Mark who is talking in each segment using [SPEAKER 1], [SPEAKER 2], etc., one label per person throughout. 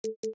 [SPEAKER 1] Good.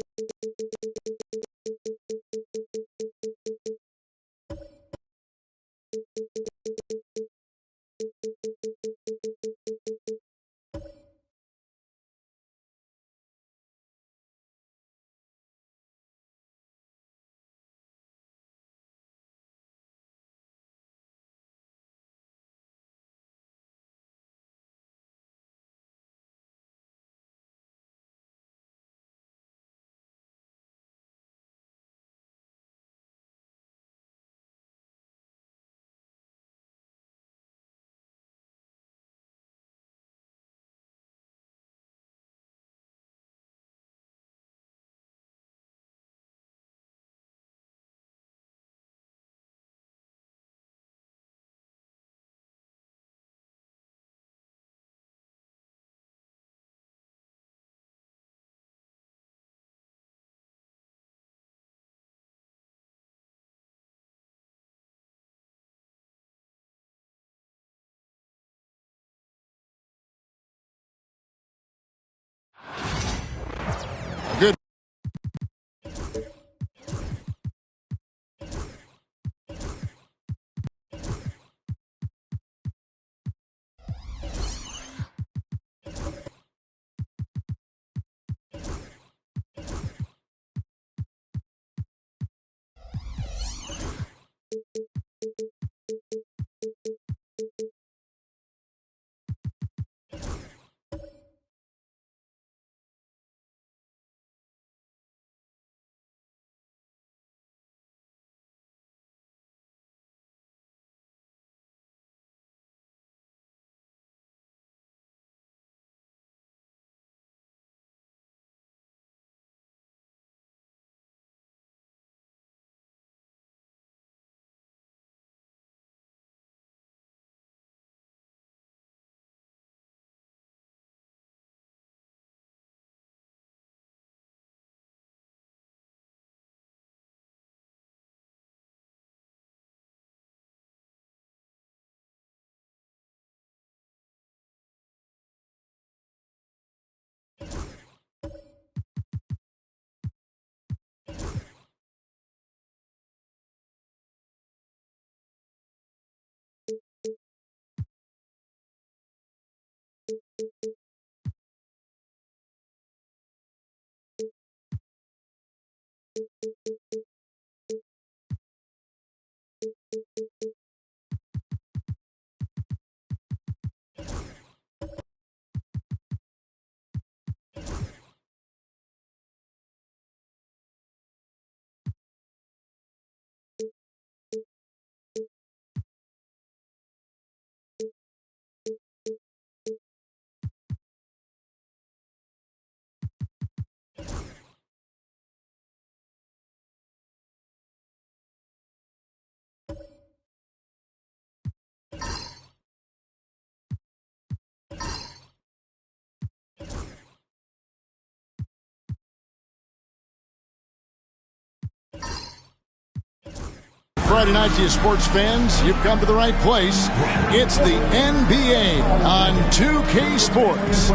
[SPEAKER 1] Friday night to you sports fans, you've come to the right place. It's the NBA on 2K Sports.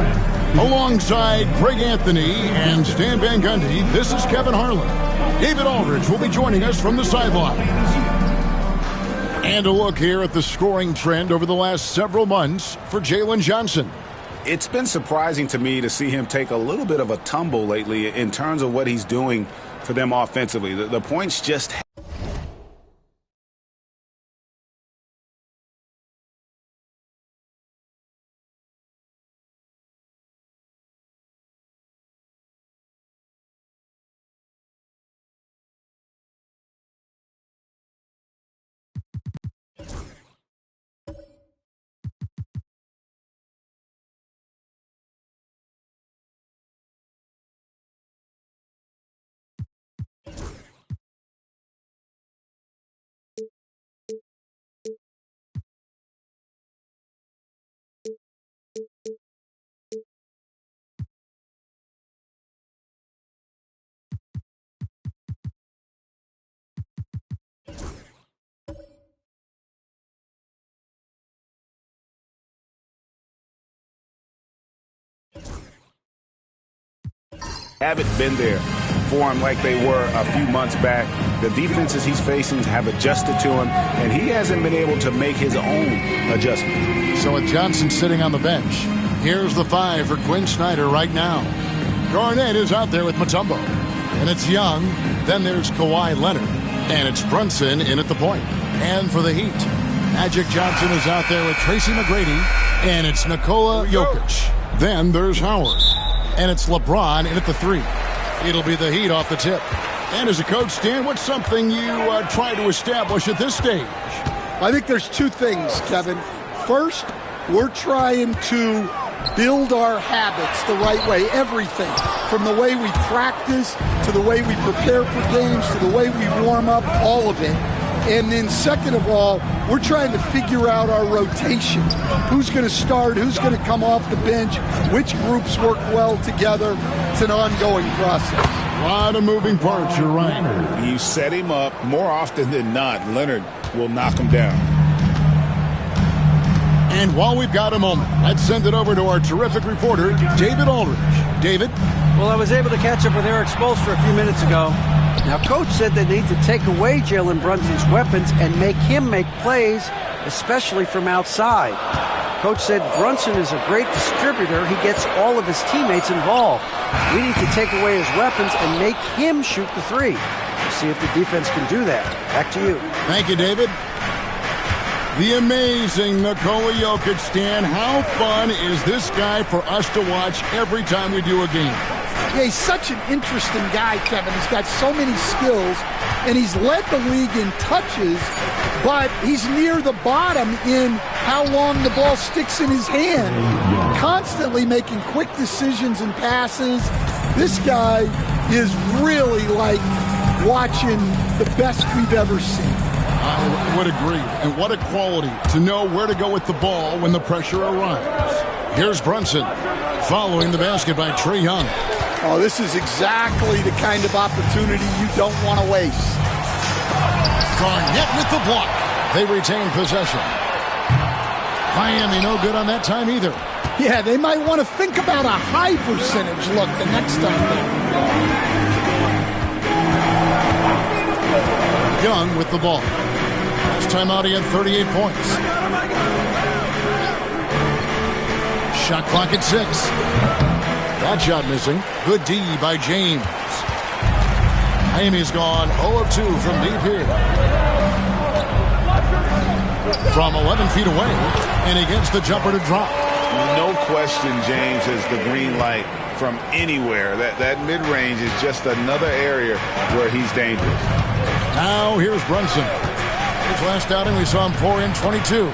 [SPEAKER 1] Alongside Greg Anthony and Stan Van Gundy, this is Kevin Harlan. David Aldridge will be joining us from the sidelines. And a look here at the scoring trend over the last several months for Jalen Johnson.
[SPEAKER 2] It's been surprising to me to see him take a little bit of a tumble lately in terms of what he's doing for them offensively. The points just haven't been there for him like they were a few months back. The defenses he's facing have adjusted to him, and he hasn't been able to make his own adjustment.
[SPEAKER 1] So with Johnson sitting on the bench, here's the 5 for Quinn Snyder right now. Garnett is out there with Mutombo. And it's Young. Then there's Kawhi Leonard. And it's Brunson in at the point. And for the Heat, Magic Johnson is out there with Tracy McGrady. And it's Nikola Jokic. Then there's Howard. And it's LeBron in at the 3. It'll be the Heat off the tip. And as a coach, Stan, what's something you try to establish at this stage?
[SPEAKER 3] I think there's 2 things, Kevin. First, we're trying to build our habits the right way, everything, from the way we practice to the way we prepare for games to the way we warm up, all of it. And then second of all, we're trying to figure out our rotation. Who's going to start, who's going to come off the bench, which groups work well together. It's an ongoing process.
[SPEAKER 1] A lot of moving parts, you're right.
[SPEAKER 2] You set him up, more often than not, Leonard will knock him down.
[SPEAKER 1] And while we've got a moment, let's send it over to our terrific reporter, David Aldridge. David?
[SPEAKER 4] Well, I was able to catch up with Eric Spoelstra a few minutes ago. Now, Coach said they need to take away Jalen Brunson's weapons and make him make plays, especially from outside. Coach said Brunson is a great distributor. He gets all of his teammates involved. We need to take away his weapons and make him shoot the 3. We'll see if the defense can do that. Back to you.
[SPEAKER 1] Thank you, David. The amazing Nikola Jokic, Stan. How fun is this guy for us to watch every time we do a game?
[SPEAKER 3] Yeah, he's such an interesting guy, Kevin. He's got so many skills, and he's led the league in touches, but he's near the bottom in how long the ball sticks in his hand. Constantly making quick decisions and passes. This guy is really like watching the best we've ever seen.
[SPEAKER 1] I would agree. And what a quality to know where to go with the ball when the pressure arrives. Here's Brunson following the basket by Trae Young.
[SPEAKER 3] Oh, this is exactly the kind of opportunity you don't want to waste.
[SPEAKER 1] Garnett with the block. They retain possession. Miami no good on that time either.
[SPEAKER 3] Yeah, they might want to think about a high percentage look the next time.
[SPEAKER 1] Young with the ball. Last time out, he had 38 points. Shot clock at 6. That shot missing. Good D by James. Miami's gone 0 of 2 from deep here. From 11 feet away, and he gets the jumper to drop.
[SPEAKER 2] No question, James has the green light from anywhere. That mid-range is just another area where he's dangerous.
[SPEAKER 1] Now here's Brunson. His last outing, we saw him pour in 22.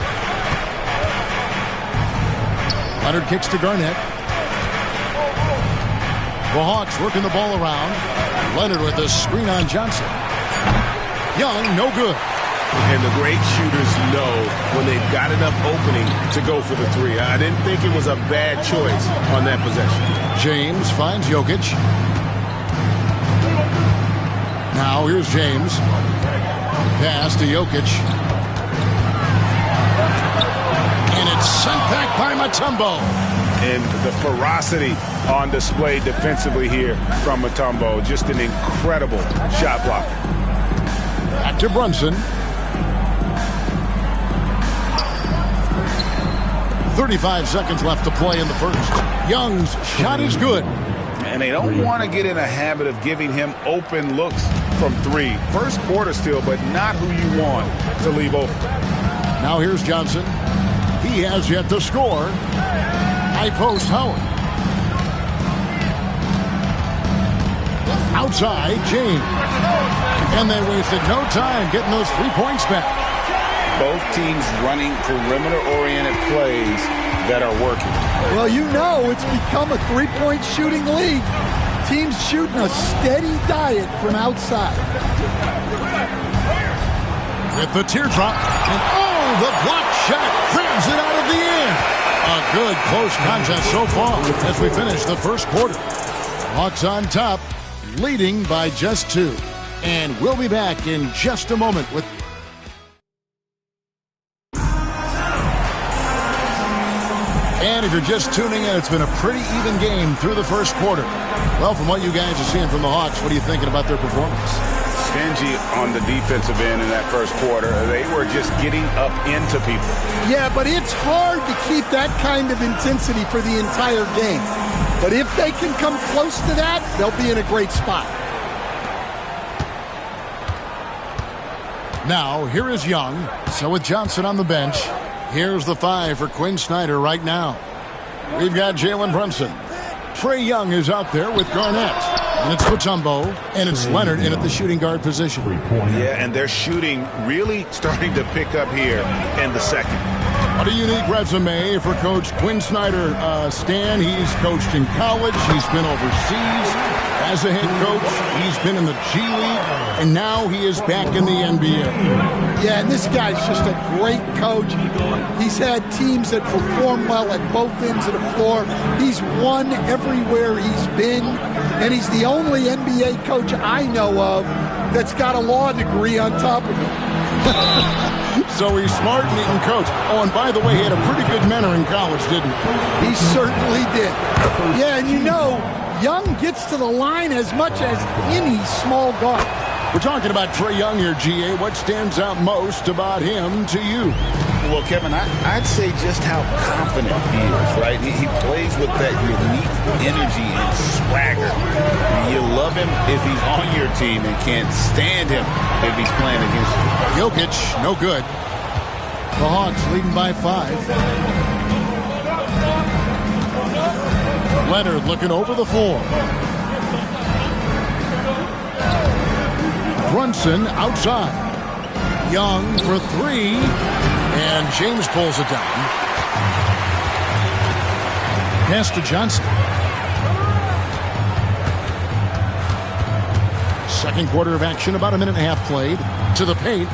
[SPEAKER 1] Leonard kicks to Garnett. The Hawks working the ball around. Leonard with a screen on Johnson. Young, no good.
[SPEAKER 2] And the great shooters know when they've got enough opening to go for the 3. I didn't think it was a bad choice on that possession.
[SPEAKER 1] James finds Jokic. Now here's James. Pass to Jokic. And it's sent back by Mutombo.
[SPEAKER 2] And the ferocity on display defensively here from Mutombo. Just an incredible shot block.
[SPEAKER 1] Back to Brunson. 35 seconds left to play in the first. Young's shot is good.
[SPEAKER 2] And they don't want to get in a habit of giving him open looks from 3. First quarter still, but not who you want to leave open.
[SPEAKER 1] Now here's Johnson. He has yet to score. High post Howard. Outside, James. And they wasted no time getting those 3 points back.
[SPEAKER 2] Both teams running perimeter-oriented plays that are working.
[SPEAKER 3] Well, you know it's become a three-point shooting league. Teams shooting a steady diet from outside.
[SPEAKER 1] With the teardrop, and oh, the block shot grabs it out of the air. A good close contest so far as we finish the first quarter. Hawks on top, leading by just 2. And we'll be back in just a moment with And if you're just tuning in, it's been a pretty even game through the first quarter. Well, from what you guys are seeing from the Hawks, what are you thinking about their performance?
[SPEAKER 2] Stingy on the defensive end in that first quarter. They were just getting up into people.
[SPEAKER 3] Yeah, but it's hard to keep that kind of intensity for the entire game. But if they can come close to that, they'll be in a great spot.
[SPEAKER 1] Now, here is Young. So with Johnson on the bench, here's the 5 for Quinn Snyder right now. We've got Jalen Brunson. Trae Young is out there with Garnett. And it's Mutombo, and it's Leonard in at the shooting guard position.
[SPEAKER 2] Yeah, and their shooting really starting to pick up here in the second.
[SPEAKER 1] What a unique resume for Coach Quinn Snyder. Stan, he's coached in college. He's been overseas as a head coach. He's been in the G League, and now he is back in the NBA.
[SPEAKER 3] Yeah, and this guy's just a great coach. He's had teams that perform well at both ends of the floor. He's won everywhere he's been, and he's the only NBA coach I know of that's got a law degree on top of it.
[SPEAKER 1] So he's smart and he can coach. Oh, and by the way, he had a pretty good mentor in college, didn't he?
[SPEAKER 3] He certainly did. Yeah, and you know, Young gets to the line as much as any small guard.
[SPEAKER 1] We're talking about Trae Young here, GA. What stands out most about him to you?
[SPEAKER 2] Well, Kevin, I'd say just how confident he is, right? He plays with that unique energy and swagger. You love him if he's on your team and can't stand him if he's playing against you.
[SPEAKER 1] Jokic, no good. The Hawks leading by 5. Leonard looking over the floor. Brunson outside. Young for 3. And James pulls it down. Pass to Johnson. Second quarter of action, about a minute and a half played. To the paint.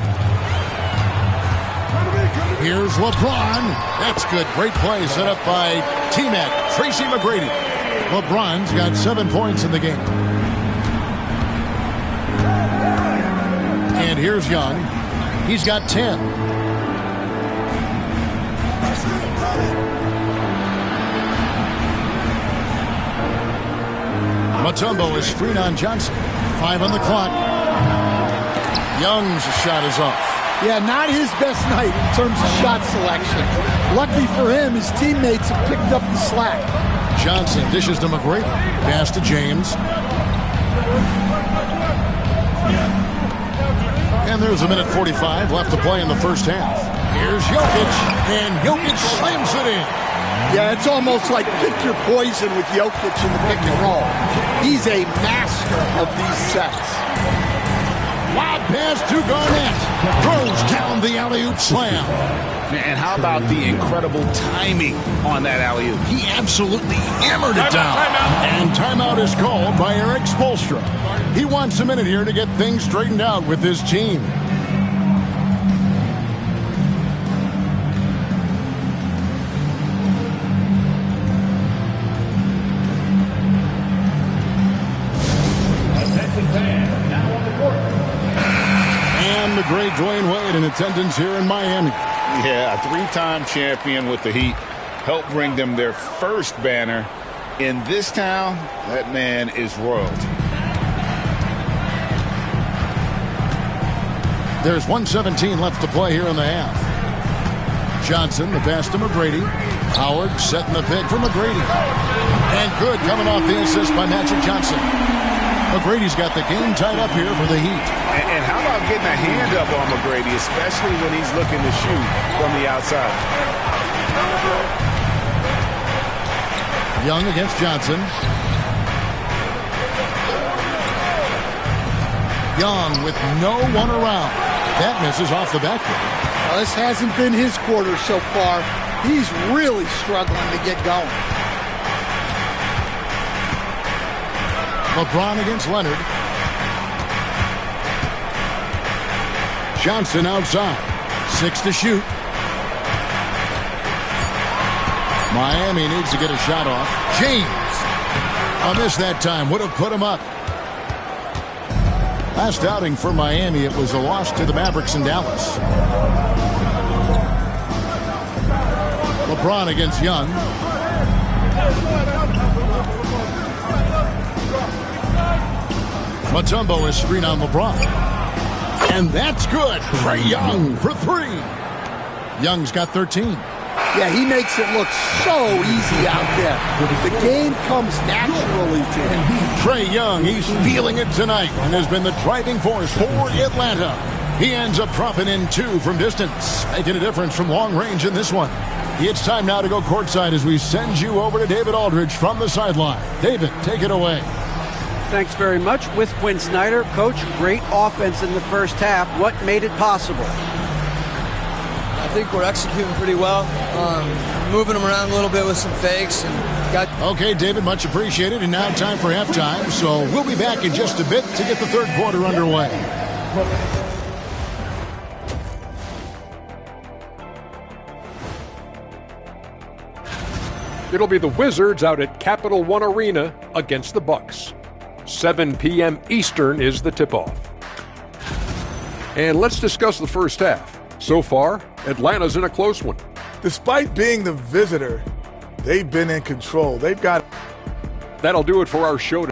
[SPEAKER 1] Here's LeBron. That's good. Great play set up by T-Mac, Tracy McGrady. LeBron's got 7 points in the game. And here's Young. He's got 10. Mutombo is screen on Johnson. 5 on the clock. Young's shot is off.
[SPEAKER 3] Yeah, not his best night in terms of shot selection. Lucky for him, his teammates have picked up the slack.
[SPEAKER 1] Johnson dishes to McGrady. Pass to James. And there's a minute 45 left to play in the first half. Here's Jokic, and Jokic slams it in.
[SPEAKER 3] Yeah, it's almost like pick your poison with Jokic in the pick and roll. He's a master of these sets.
[SPEAKER 1] Lob pass to Garnett. Throws down the alley-oop slam.
[SPEAKER 2] And how about the incredible timing on that alley-oop?
[SPEAKER 1] He absolutely hammered it down. And timeout is called by Eric Spoelstra. He wants a minute here to get things straightened out with his team. And the great Dwayne Wade in attendance here in Miami.
[SPEAKER 2] Yeah, a 3-time champion with the Heat. Helped bring them their first banner. In this town, that man is royalty.
[SPEAKER 1] There's 1:17 left to play here in the half. Johnson, the pass to McGrady. Howard setting the pick for McGrady. And good coming off the assist by Magic Johnson. McGrady's got the game tied up here for the Heat.
[SPEAKER 2] And how about getting a hand up on McGrady, especially when he's looking to shoot from the outside?
[SPEAKER 1] Young against Johnson. Young with no one around. That misses off the backboard.
[SPEAKER 3] Well, this hasn't been his quarter so far. He's really struggling to get going.
[SPEAKER 1] LeBron against Leonard. Johnson outside. 6 to shoot. Miami needs to get a shot off. James. A miss that time. Would have put him up. Last outing for Miami, it was a loss to the Mavericks in Dallas. LeBron against Young. Mutombo is screen on LeBron. And that's good. Trae Young for 3. Young's got 13.
[SPEAKER 3] Yeah, he makes it look so easy out there. The game comes naturally to him.
[SPEAKER 1] Trae Young, he's feeling it tonight and has been the driving force for Atlanta. He ends up dropping in 2 from distance, making a difference from long range in this one. It's time now to go courtside as we send you over to David Aldridge from the sideline. David, take it away.
[SPEAKER 4] Thanks very much. With Quinn Snyder, Coach, great offense in the first half. What made it possible?
[SPEAKER 5] I think we're executing pretty well, moving them around a little bit with some fakes.
[SPEAKER 1] Okay, David, much appreciated. And now time for halftime, so we'll be back in just a bit to get the third quarter underway.
[SPEAKER 6] It'll be the Wizards out at Capital One Arena against the Bucks. 7 p.m. Eastern is the tip-off. And let's discuss the first half. So far, Atlanta's in a close one.
[SPEAKER 7] Despite being the visitor, they've been in control. They've got...
[SPEAKER 6] That'll do it for our show.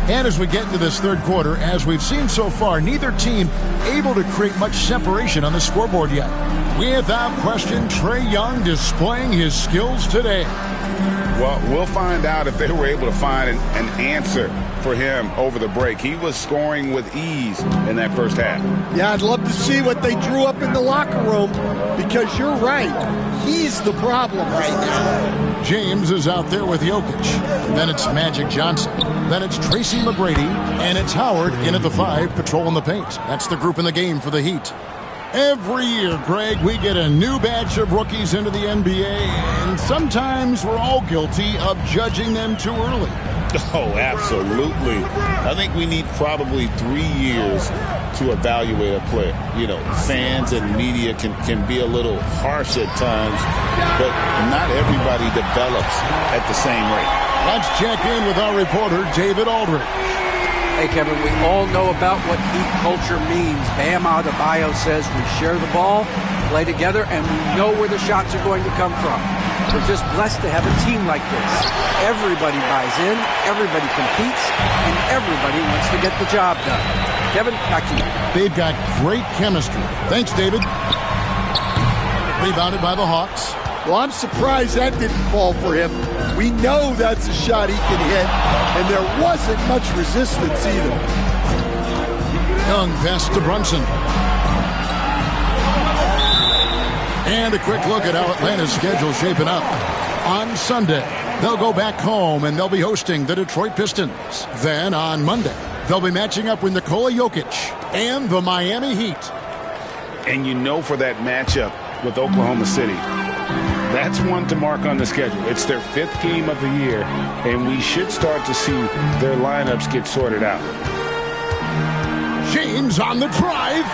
[SPEAKER 1] And as we get into this third quarter, as we've seen so far, neither team able to create much separation on the scoreboard yet. Without question, Trae Young displaying his skills today.
[SPEAKER 2] Well, we'll find out if they were able to find an answer for him over the break. He was scoring with ease in that first half.
[SPEAKER 3] Yeah, I'd love to see what they drew up in the locker room, because you're right. He's the problem right now.
[SPEAKER 1] James is out there with Jokic. Then it's Magic Johnson. Then it's Tracy McGrady. And it's Howard in at the 5, patrolling the paint. That's the group in the game for the Heat. Every year, Greg, we get a new batch of rookies into the NBA, and sometimes we're all guilty of judging them too early.
[SPEAKER 2] Oh, absolutely. I think we need probably 3 years to evaluate a player. You know, fans and media can be a little harsh at times, but not everybody develops at the same rate.
[SPEAKER 1] Let's check in with our reporter, David Aldridge.
[SPEAKER 4] Hey, Kevin, we all know about what Heat culture means. Bam Adebayo says we share the ball, play together, and we know where the shots are going to come from. We're just blessed to have a team like this. Everybody buys in, everybody competes, and everybody wants to get the job done. Kevin, back to you.
[SPEAKER 1] They've got great chemistry. Thanks, David. Rebounded by the Hawks.
[SPEAKER 3] Well, I'm surprised that didn't fall for him. We know that's a shot he can hit, and there wasn't much resistance either.
[SPEAKER 1] Young pass to Brunson. And a quick look at how Atlanta's schedule shaping up. On Sunday, they'll go back home and they'll be hosting the Detroit Pistons. Then on Monday, they'll be matching up with Nikola Jokic and the Miami Heat.
[SPEAKER 2] And you know, for that matchup with Oklahoma City, that's one to mark on the schedule. It's their 5th game of the year, and we should start to see their lineups get sorted out.
[SPEAKER 1] James on the drive.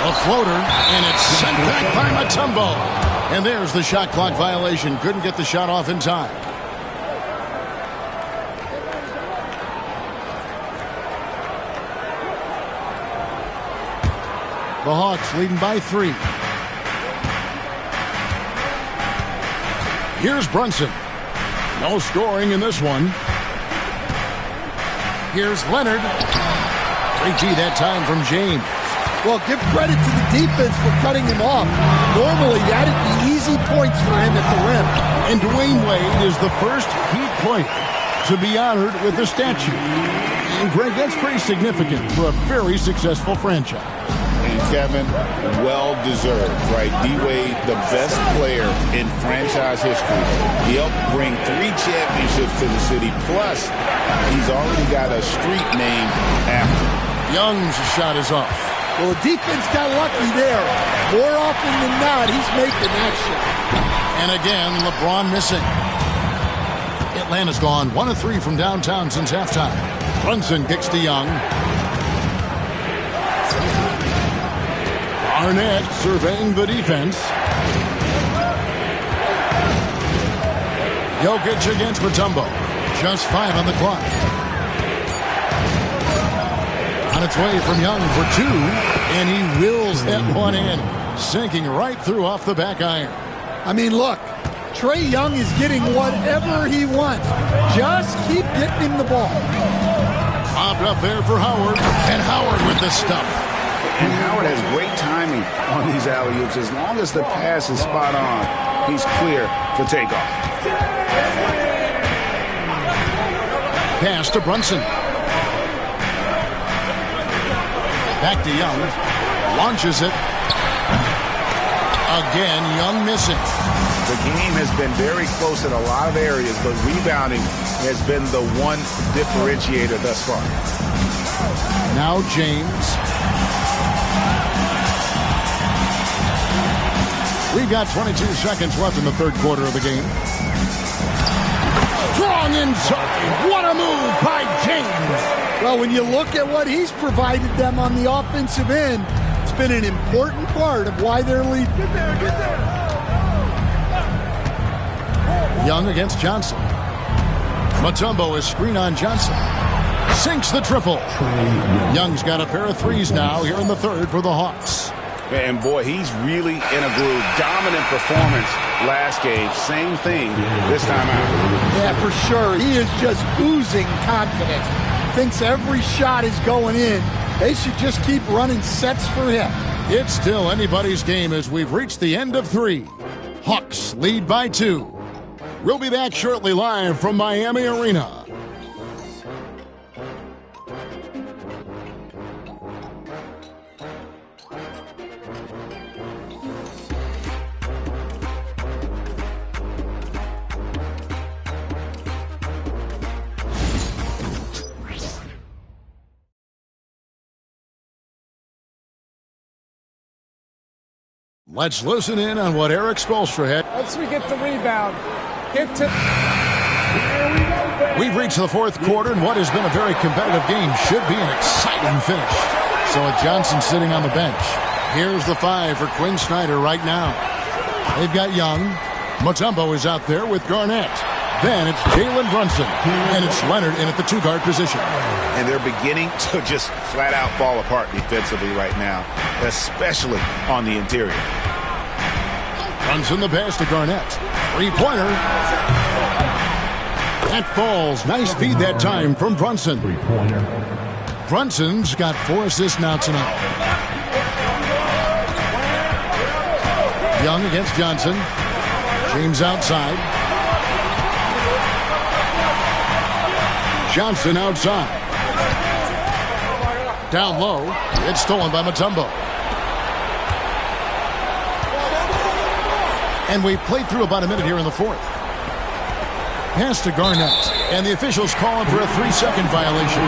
[SPEAKER 1] A floater, and it's sent back by Mutombo. And there's the shot clock violation. Couldn't get the shot off in time. The Hawks leading by 3. Here's Brunson. No scoring in this one. Here's Leonard. 3T that time from James.
[SPEAKER 3] Well, give credit to the defense for cutting him off. Normally, that'd be easy points for him at the rim.
[SPEAKER 1] And Dwayne Wade is the first Heat player to be honored with a statue. And Greg, that's pretty significant for a very successful franchise.
[SPEAKER 2] And Kevin, well-deserved, right? D-Wade, the best player in franchise history. He helped bring 3 championships to the city. Plus, he's already got a street named after him.
[SPEAKER 1] Young's shot is off.
[SPEAKER 3] Well, the defense got lucky there. More often than not, he's making that shot.
[SPEAKER 1] And again, LeBron missing. Atlanta's gone 1 of 3 from downtown since halftime. Brunson kicks to Young. Garnett surveying the defense. Jokic against Mutombo. Just 5 on the clock. On its way from Young for 2, and he wills that one in, sinking right through off the back iron.
[SPEAKER 3] I mean, look, Trae Young is getting whatever he wants. Just keep getting him the ball.
[SPEAKER 1] Popped up there for Howard, and Howard with the stuff.
[SPEAKER 2] And Howard has great timing on these alley-oops. As long as the pass is spot on, he's clear for takeoff.
[SPEAKER 1] Pass to Brunson. Back to Young. Launches it. Again, Young missing.
[SPEAKER 2] The game has been very close in a lot of areas, but rebounding has been the one differentiator thus far.
[SPEAKER 1] Now James. We've got 22 seconds left in the third quarter of the game. Strong inside. What a move by James.
[SPEAKER 3] Well, when you look at what he's provided them on the offensive end, it's been an important part of why they're leading. Get there.
[SPEAKER 1] Young against Johnson. Mutombo is screen on Johnson. Sinks the triple. Young's got a pair of threes now here in the third for the Hawks.
[SPEAKER 2] And boy, he's really in a groove. Dominant performance last game. Same thing this time out.
[SPEAKER 3] Yeah, for sure. He is just oozing confidence. Thinks every shot is going in. They should just keep running sets for him.
[SPEAKER 1] It's still anybody's game as we've reached the end of 3. Hawks lead by 2. We'll be back shortly live from Miami Arena. Let's listen in on what Eric Spoelstra had.
[SPEAKER 8] Once we get the rebound, get to...
[SPEAKER 1] We've reached the fourth quarter, and what has been a very competitive game should be an exciting finish. So Johnson sitting on the bench. Here's the 5 for Quinn Snyder right now. They've got Young. Mutombo is out there with Garnett. Then it's Jalen Brunson, and it's Leonard in at the 2-guard position.
[SPEAKER 2] And they're beginning to just flat out fall apart defensively right now, especially on the interior.
[SPEAKER 1] Brunson the pass to Garnett. 3-pointer. That falls. Nice feed that time from Brunson. 3-pointer. Brunson's got 4 assists now tonight. Young against Johnson. James outside. Johnson outside. Down low. It's stolen by Mutombo. And we've played through about a minute here in the fourth. Pass to Garnett. And the officials calling for a 3-second violation.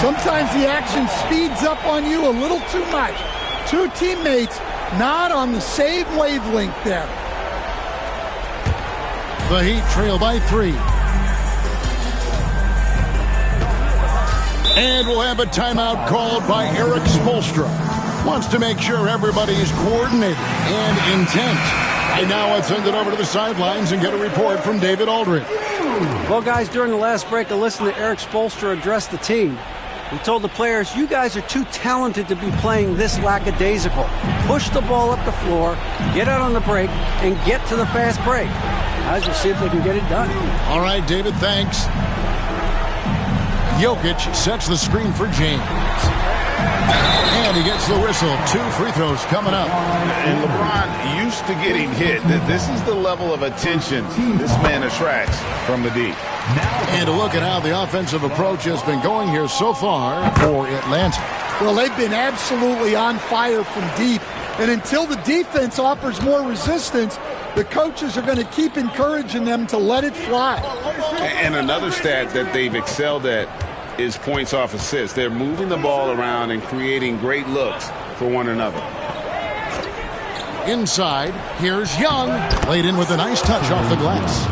[SPEAKER 3] Sometimes the action speeds up on you a little too much. 2 teammates not on the same wavelength there.
[SPEAKER 1] The Heat trail by 3. And we'll have a timeout called by Eric Spoelstra. Wants to make sure everybody's coordinated and intent. And now let's send it over to the sidelines and get a report from David Aldridge.
[SPEAKER 4] Well, guys, during the last break, I listened to Eric Spoelstra address the team. He told the players, you guys are too talented to be playing this lackadaisical. Push the ball up the floor, get out on the break, and get to the fast break. Guys, we'll see if they can get it done.
[SPEAKER 1] All right, David, thanks. Jokic sets the screen for James. And he gets the whistle. 2 free throws coming up.
[SPEAKER 2] And LeBron used to getting hit. This is the level of attention this man attracts from the deep.
[SPEAKER 1] And a look at how the offensive approach has been going here so far for Atlanta.
[SPEAKER 3] Well, they've been absolutely on fire from deep. And until the defense offers more resistance, the coaches are going to keep encouraging them to let it fly.
[SPEAKER 2] And another stat that they've excelled at is points off assists. They're moving the ball around and creating great looks for one another.
[SPEAKER 1] Inside, here's Young. Laid in with a nice touch off the glass.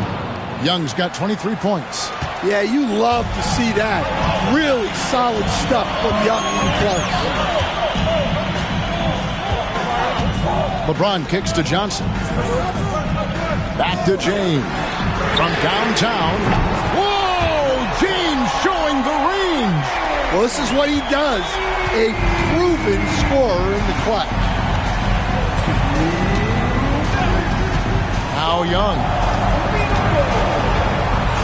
[SPEAKER 1] Young's got 23 points.
[SPEAKER 3] Yeah, you love to see that. Really solid stuff from Young in close.
[SPEAKER 1] LeBron kicks to Johnson. Back to James. From downtown. Whoa! James showing the range.
[SPEAKER 3] Well, this is what he does. A proven scorer in the clutch.
[SPEAKER 1] Now Young.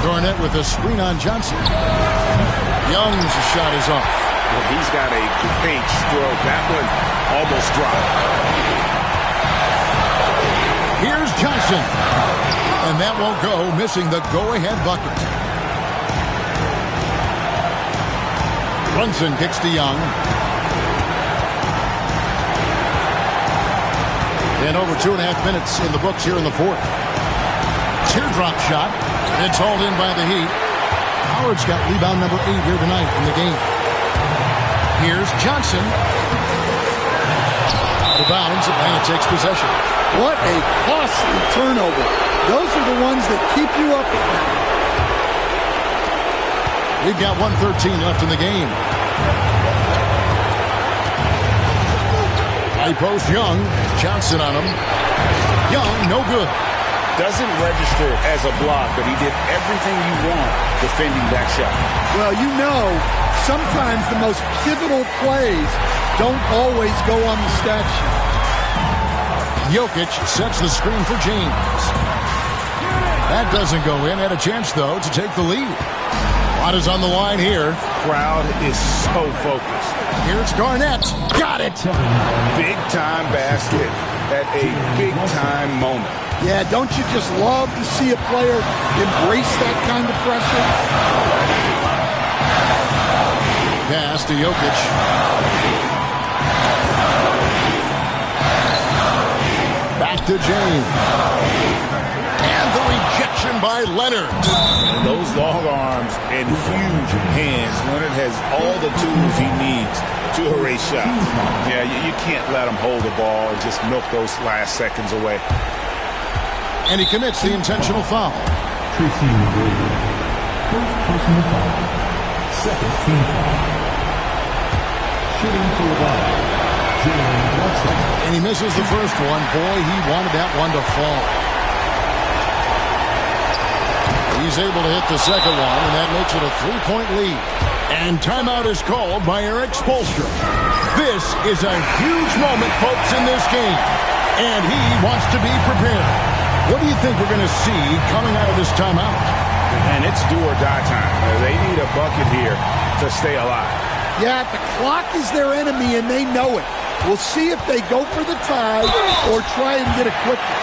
[SPEAKER 1] Garnett with a screen on Johnson. Young's shot is off.
[SPEAKER 2] Well, he's got a great stroke. That one almost dropped.
[SPEAKER 1] Here's Johnson. And that won't go, missing the go-ahead bucket. Brunson kicks to Young. And over 2.5 minutes in the books here in the fourth. Teardrop shot. It's hauled in by the Heat. Howard's got rebound number 8 here tonight in the game. Here's Johnson. Out of bounds, Atlanta takes possession.
[SPEAKER 3] What a costly turnover. Those are the ones that keep you up at night.
[SPEAKER 1] We've got 1:13 left in the game. High post Young. Johnson on him. Young, no good.
[SPEAKER 2] Doesn't register as a block, but he did everything you want defending that shot.
[SPEAKER 3] Well, you know, sometimes the most pivotal plays don't always go on the stat sheet.
[SPEAKER 1] Jokic sets the screen for James. That doesn't go in. Had a chance, though, to take the lead. A lot is on the line here.
[SPEAKER 2] Crowd is so focused.
[SPEAKER 1] Here's Garnett. Got it.
[SPEAKER 2] Big-time basket at a big-time moment.
[SPEAKER 3] Yeah, don't you just love to see a player embrace that kind of pressure?
[SPEAKER 1] Pass to Jokic. Back to James. And the rejection by Leonard.
[SPEAKER 2] And those long arms and huge hands. Leonard has all the tools he needs to erase shots. Yeah, you can't let him hold the ball and just milk those last seconds away.
[SPEAKER 1] And he commits the intentional foul.
[SPEAKER 9] Tracy McGrady. First personal foul. Second team foul. Shooting for the ball. Jalen Brunson.
[SPEAKER 1] And he misses the first one. Boy, he wanted that one to fall. He's able to hit the second one, and that makes it a 3-point lead. And timeout is called by Eric Spoelstra. This is a huge moment, folks, in this game. And he wants to be prepared. What do you think we're going to see coming out of this timeout?
[SPEAKER 2] And it's do or die time. They need a bucket here to stay alive.
[SPEAKER 3] Yeah, the clock is their enemy, and they know it. We'll see if they go for the tie or try and get a quick one.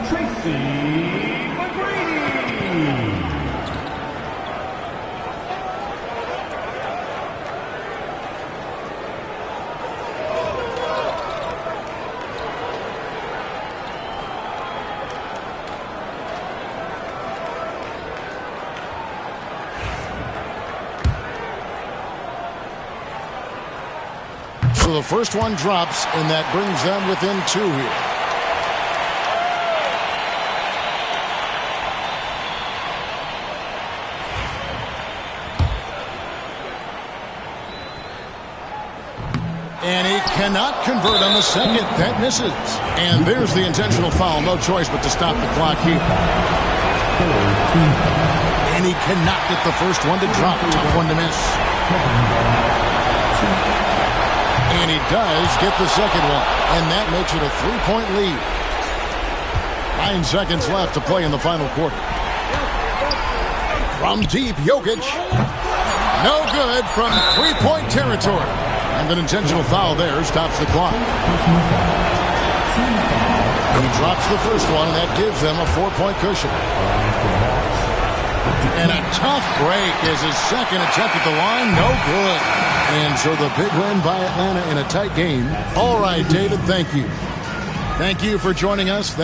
[SPEAKER 9] Tracy McGrady.
[SPEAKER 1] So the first one drops, and that brings them within 2 here. And he cannot convert on the second. That misses. And there's the intentional foul. No choice but to stop the clock here. And he cannot get the first one to drop. Tough one to miss. And he does get the second one. And that makes it a 3-point lead. 9 seconds left to play in the final quarter. From deep, Jokic. No good from 3-point territory. And an intentional foul there stops the clock. He drops the first one, and that gives them a 4-point cushion. And a tough break is his second attempt at the line. No good. And so the big win by Atlanta in a tight game. All right, David, thank you. Thank you for joining us.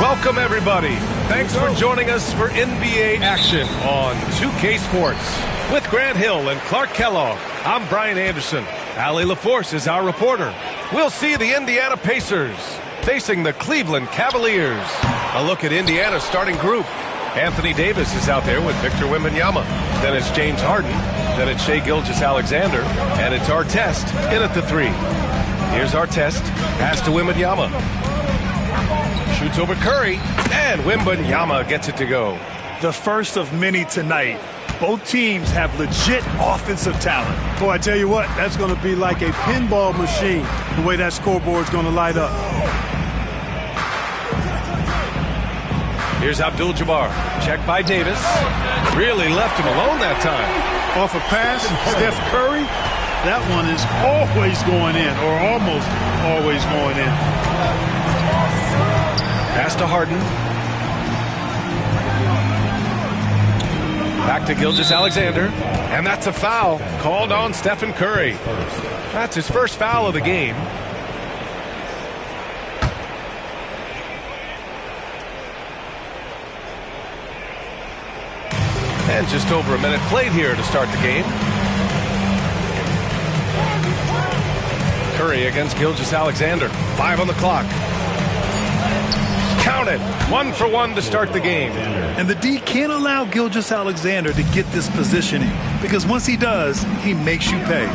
[SPEAKER 10] Welcome, everybody. Thanks for joining us for NBA action on 2K Sports. With Grant Hill and Clark Kellogg, I'm Brian Anderson. Allie LaForce is our reporter. We'll see the Indiana Pacers facing the Cleveland Cavaliers. A look at Indiana's starting group. Anthony Davis is out there with Victor Wembanyama. Then it's James Harden. Then it's Shai Gilgeous-Alexander. And it's Artest in at the 3. Here's Artest. Pass to Wembanyama. Shoots over Curry, and Wembanyama gets it to go.
[SPEAKER 11] The first of many tonight. Both teams have legit offensive talent.
[SPEAKER 12] Boy, I tell you what, that's going to be like a pinball machine, the way that scoreboard's going to light up.
[SPEAKER 10] Here's Abdul-Jabbar. Checked by Davis. Really left him alone that time.
[SPEAKER 12] Off a pass, Steph Curry, that one is always going in, or almost always going in.
[SPEAKER 10] Pass to Harden. Back to Gilgeous-Alexander. And that's a foul called on Stephen Curry. That's his first foul of the game. And just over a minute played here to start the game. Curry against Gilgeous-Alexander. 5 on the clock. Counted. 1 for 1 to start the game.
[SPEAKER 11] And the D can't allow Gilgeous-Alexander to get this positioning, because once he does, he makes you pay.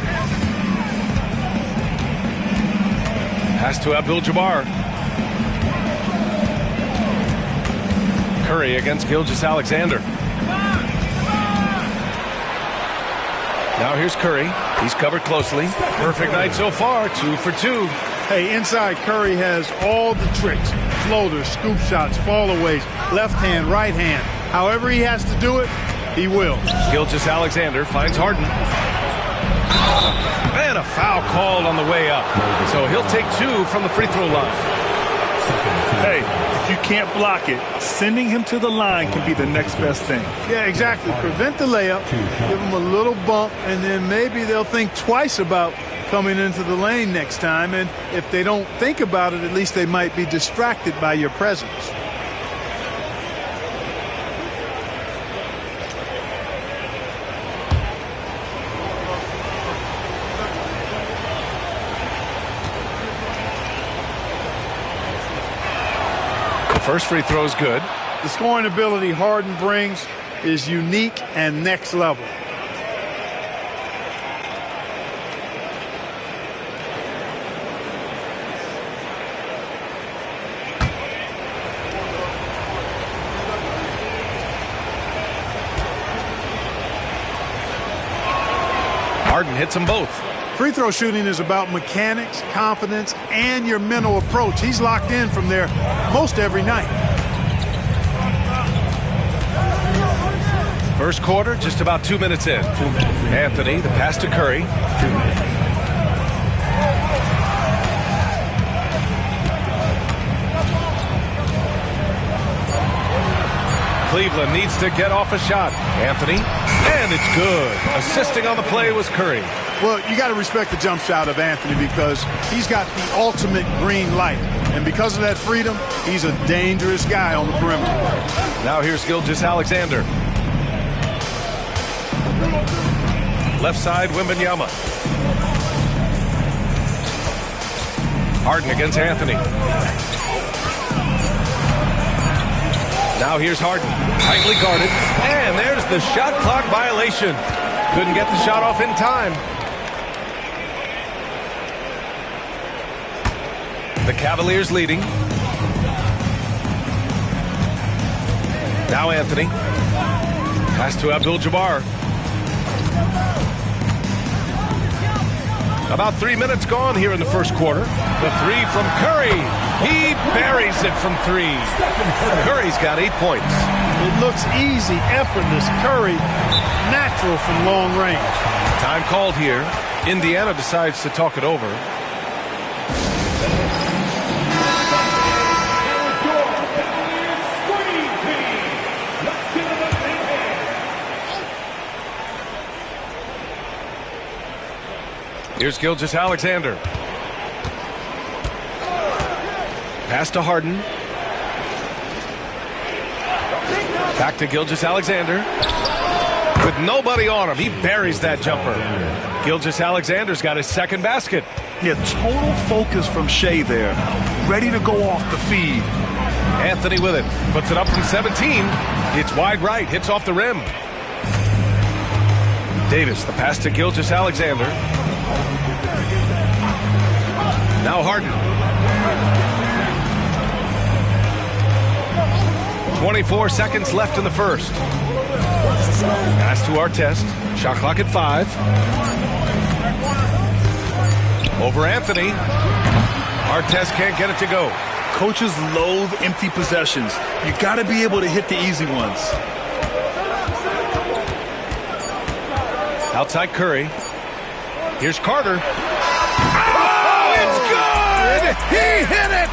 [SPEAKER 10] Pass to Abdul-Jabbar. Curry against Gilgeous-Alexander. Now here's Curry. He's covered closely. Perfect night so far. 2 for 2.
[SPEAKER 12] Hey, inside Curry has all the tricks. Floaters, scoop shots, fallaways, left hand, right hand. However he has to do it, he will.
[SPEAKER 10] Gilgeous-Alexander finds Harden. And a foul called on the way up. So he'll take 2 from the free throw line.
[SPEAKER 11] Hey, if you can't block it, sending him to the line can be the next best thing.
[SPEAKER 12] Yeah, exactly. Prevent the layup, give him a little bump, and then maybe they'll think twice about coming into the lane next time. And if they don't think about it, at least they might be distracted by your presence.
[SPEAKER 10] The first free throw is good.
[SPEAKER 12] The scoring ability Harden brings is unique and next level.
[SPEAKER 10] Harden hits them both.
[SPEAKER 12] Free throw shooting is about mechanics, confidence, and your mental approach. He's locked in from there most every night.
[SPEAKER 10] First quarter, just about 2 minutes in. Anthony, the pass to Curry. Cleveland needs to get off a shot. Anthony, and it's good. Assisting on the play was Curry.
[SPEAKER 12] Well, you got to respect the jump shot of Anthony because he's got the ultimate green light. And because of that freedom, he's a dangerous guy on the perimeter.
[SPEAKER 10] Now here's Gilgeous-Alexander. Left side, Wembanyama. Harden against Anthony. Now here's Harden. Tightly guarded. And there's the shot clock violation. Couldn't get the shot off in time. The Cavaliers leading. Now Anthony. Pass to Abdul-Jabbar. About 3 minutes gone here in the first quarter. The three from Curry. He buries it from three. Curry's got 8 points.
[SPEAKER 12] It looks easy, effortless. Curry, natural from long range.
[SPEAKER 10] Time called here. Indiana decides to talk it over. Here's Gilgeous-Alexander. Pass to Harden. Back to Gilgeous-Alexander. With nobody on him, he buries that jumper. Gilgeous-Alexander's got his second basket.
[SPEAKER 11] Yeah, total focus from Shea there. Ready to go off the feed.
[SPEAKER 10] Anthony with it. Puts it up from 17. It's wide right. Hits off the rim. Davis, the pass to Gilgeous-Alexander. Now Harden. 24 seconds left in the first. Pass to Artest. Shot clock at 5. Over Anthony. Artest can't get it to go.
[SPEAKER 11] Coaches loathe empty possessions. You got to be able to hit the easy ones.
[SPEAKER 10] Outside Curry. Here's Carter. Oh, it's good! He hit it!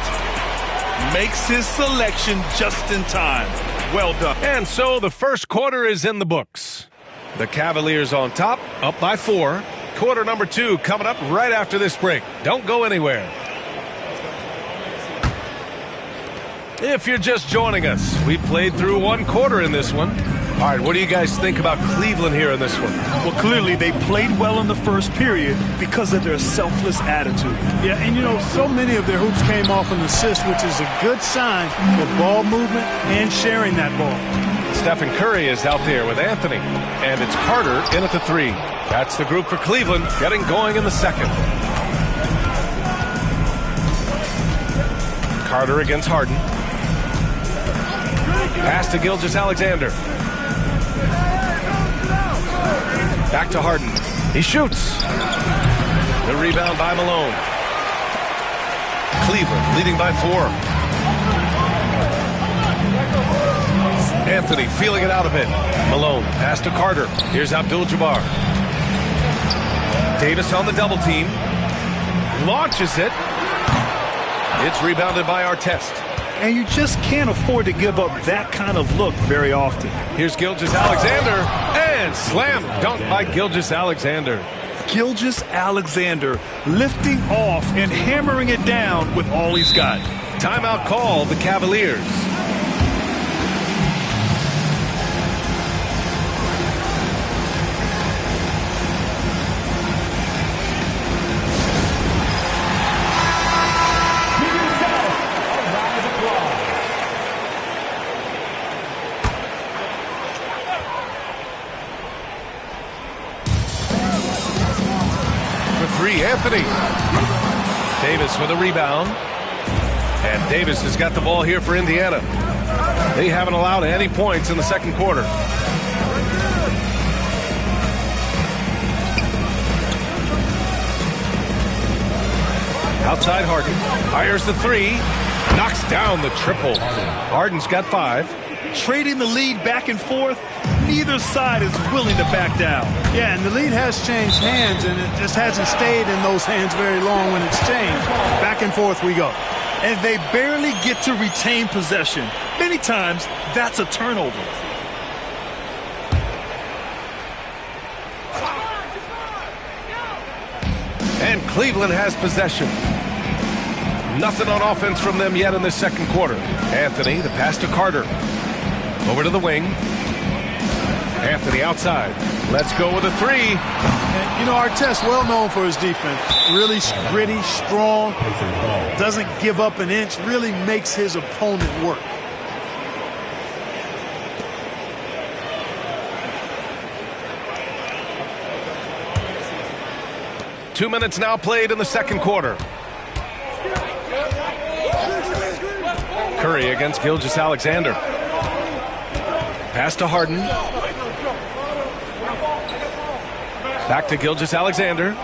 [SPEAKER 11] Makes his selection just in time. Well done.
[SPEAKER 10] And so the first quarter is in the books. The Cavaliers on top, up by 4. Quarter number 2 coming up right after this break. Don't go anywhere. If you're just joining us, we played through 1 quarter in this one. All right, what do you guys think about Cleveland here in this one?
[SPEAKER 11] Well, clearly they played well in the first period because of their selfless attitude.
[SPEAKER 12] Yeah, and you know, so many of their hoops came off an assist, which is a good sign for ball movement and sharing that ball.
[SPEAKER 10] Stephen Curry is out there with Anthony, and it's Carter in at the 3. That's the group for Cleveland, getting going in the second. Carter against Harden. Pass to Gilgeous-Alexander. Back to Harden. He shoots. The rebound by Malone. Cleveland leading by 4. Anthony feeling it out a bit. Malone, pass to Carter. Here's Abdul-Jabbar. Davis on the double team. Launches it. It's rebounded by Artest.
[SPEAKER 11] And you just can't afford to give up that kind of look very often.
[SPEAKER 10] Here's Gilgeous-Alexander. And slam dunk by Gilgeous-Alexander.
[SPEAKER 11] Gilgeous-Alexander lifting off and hammering it down with all he's got.
[SPEAKER 10] Timeout call, the Cavaliers. Anthony. Davis with a rebound. And Davis has got the ball here for Indiana. They haven't allowed any points in the second quarter. Outside Harden. Fires the 3. Knocks down the triple. Harden's got 5.
[SPEAKER 11] Trading the lead back and forth. Neither side is willing to back down.
[SPEAKER 12] Yeah, and the lead has changed hands, and it just hasn't stayed in those hands very long when it's changed. Back and forth we go.
[SPEAKER 11] And they barely get to retain possession. Many times, that's a turnover.
[SPEAKER 10] And Cleveland has possession. Nothing on offense from them yet in the second quarter. Anthony, the pass to Carter. Over to the wing. Anthony outside. Let's go with a 3.
[SPEAKER 12] And, you know, Artest, well known for his defense. Really gritty, strong. Doesn't give up an inch. Really makes his opponent work.
[SPEAKER 10] Two minutes now played in the second quarter. Curry against Gilgeous-Alexander. Pass to Harden. Back to Gilgeous-Alexander.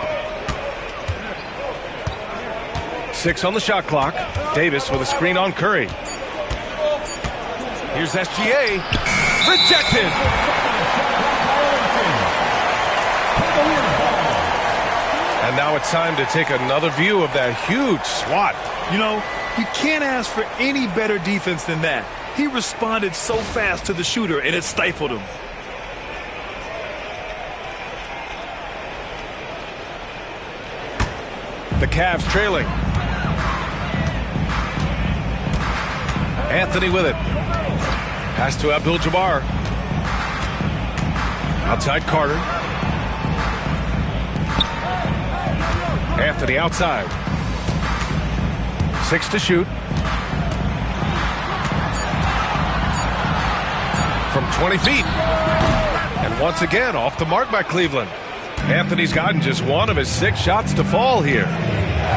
[SPEAKER 10] 6 on the shot clock. Davis with a screen on Curry. Here's SGA. Rejected. And now it's time to take another view of that huge swat.
[SPEAKER 11] You know, you can't ask for any better defense than that. He responded so fast to the shooter, and it stifled him.
[SPEAKER 10] The Cavs trailing. Anthony with it. Pass to Abdul-Jabbar. Outside Carter. Anthony outside. 6 to shoot. From 20 feet. And once again, off the mark by Cleveland. Anthony's gotten just 1 of his 6 shots to fall here.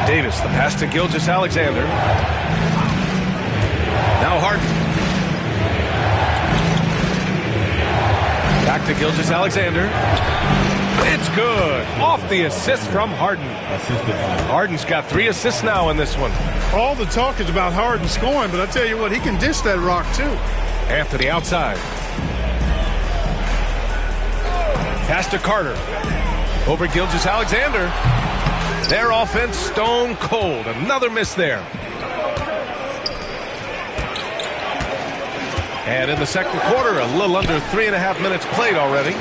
[SPEAKER 10] Davis, the pass to Gilgeous-Alexander. Now Harden. Back to Gilgeous-Alexander. It's good. Off the assist from Harden. Harden's got 3 assists now in this one.
[SPEAKER 12] All the talk is about Harden scoring, but I tell you what, he can dish that rock too.
[SPEAKER 10] Anthony outside. Pass to Carter. Over Gilgeous-Alexander. Their offense stone cold. Another miss there. And in the second quarter, a little under 3.5 minutes played already.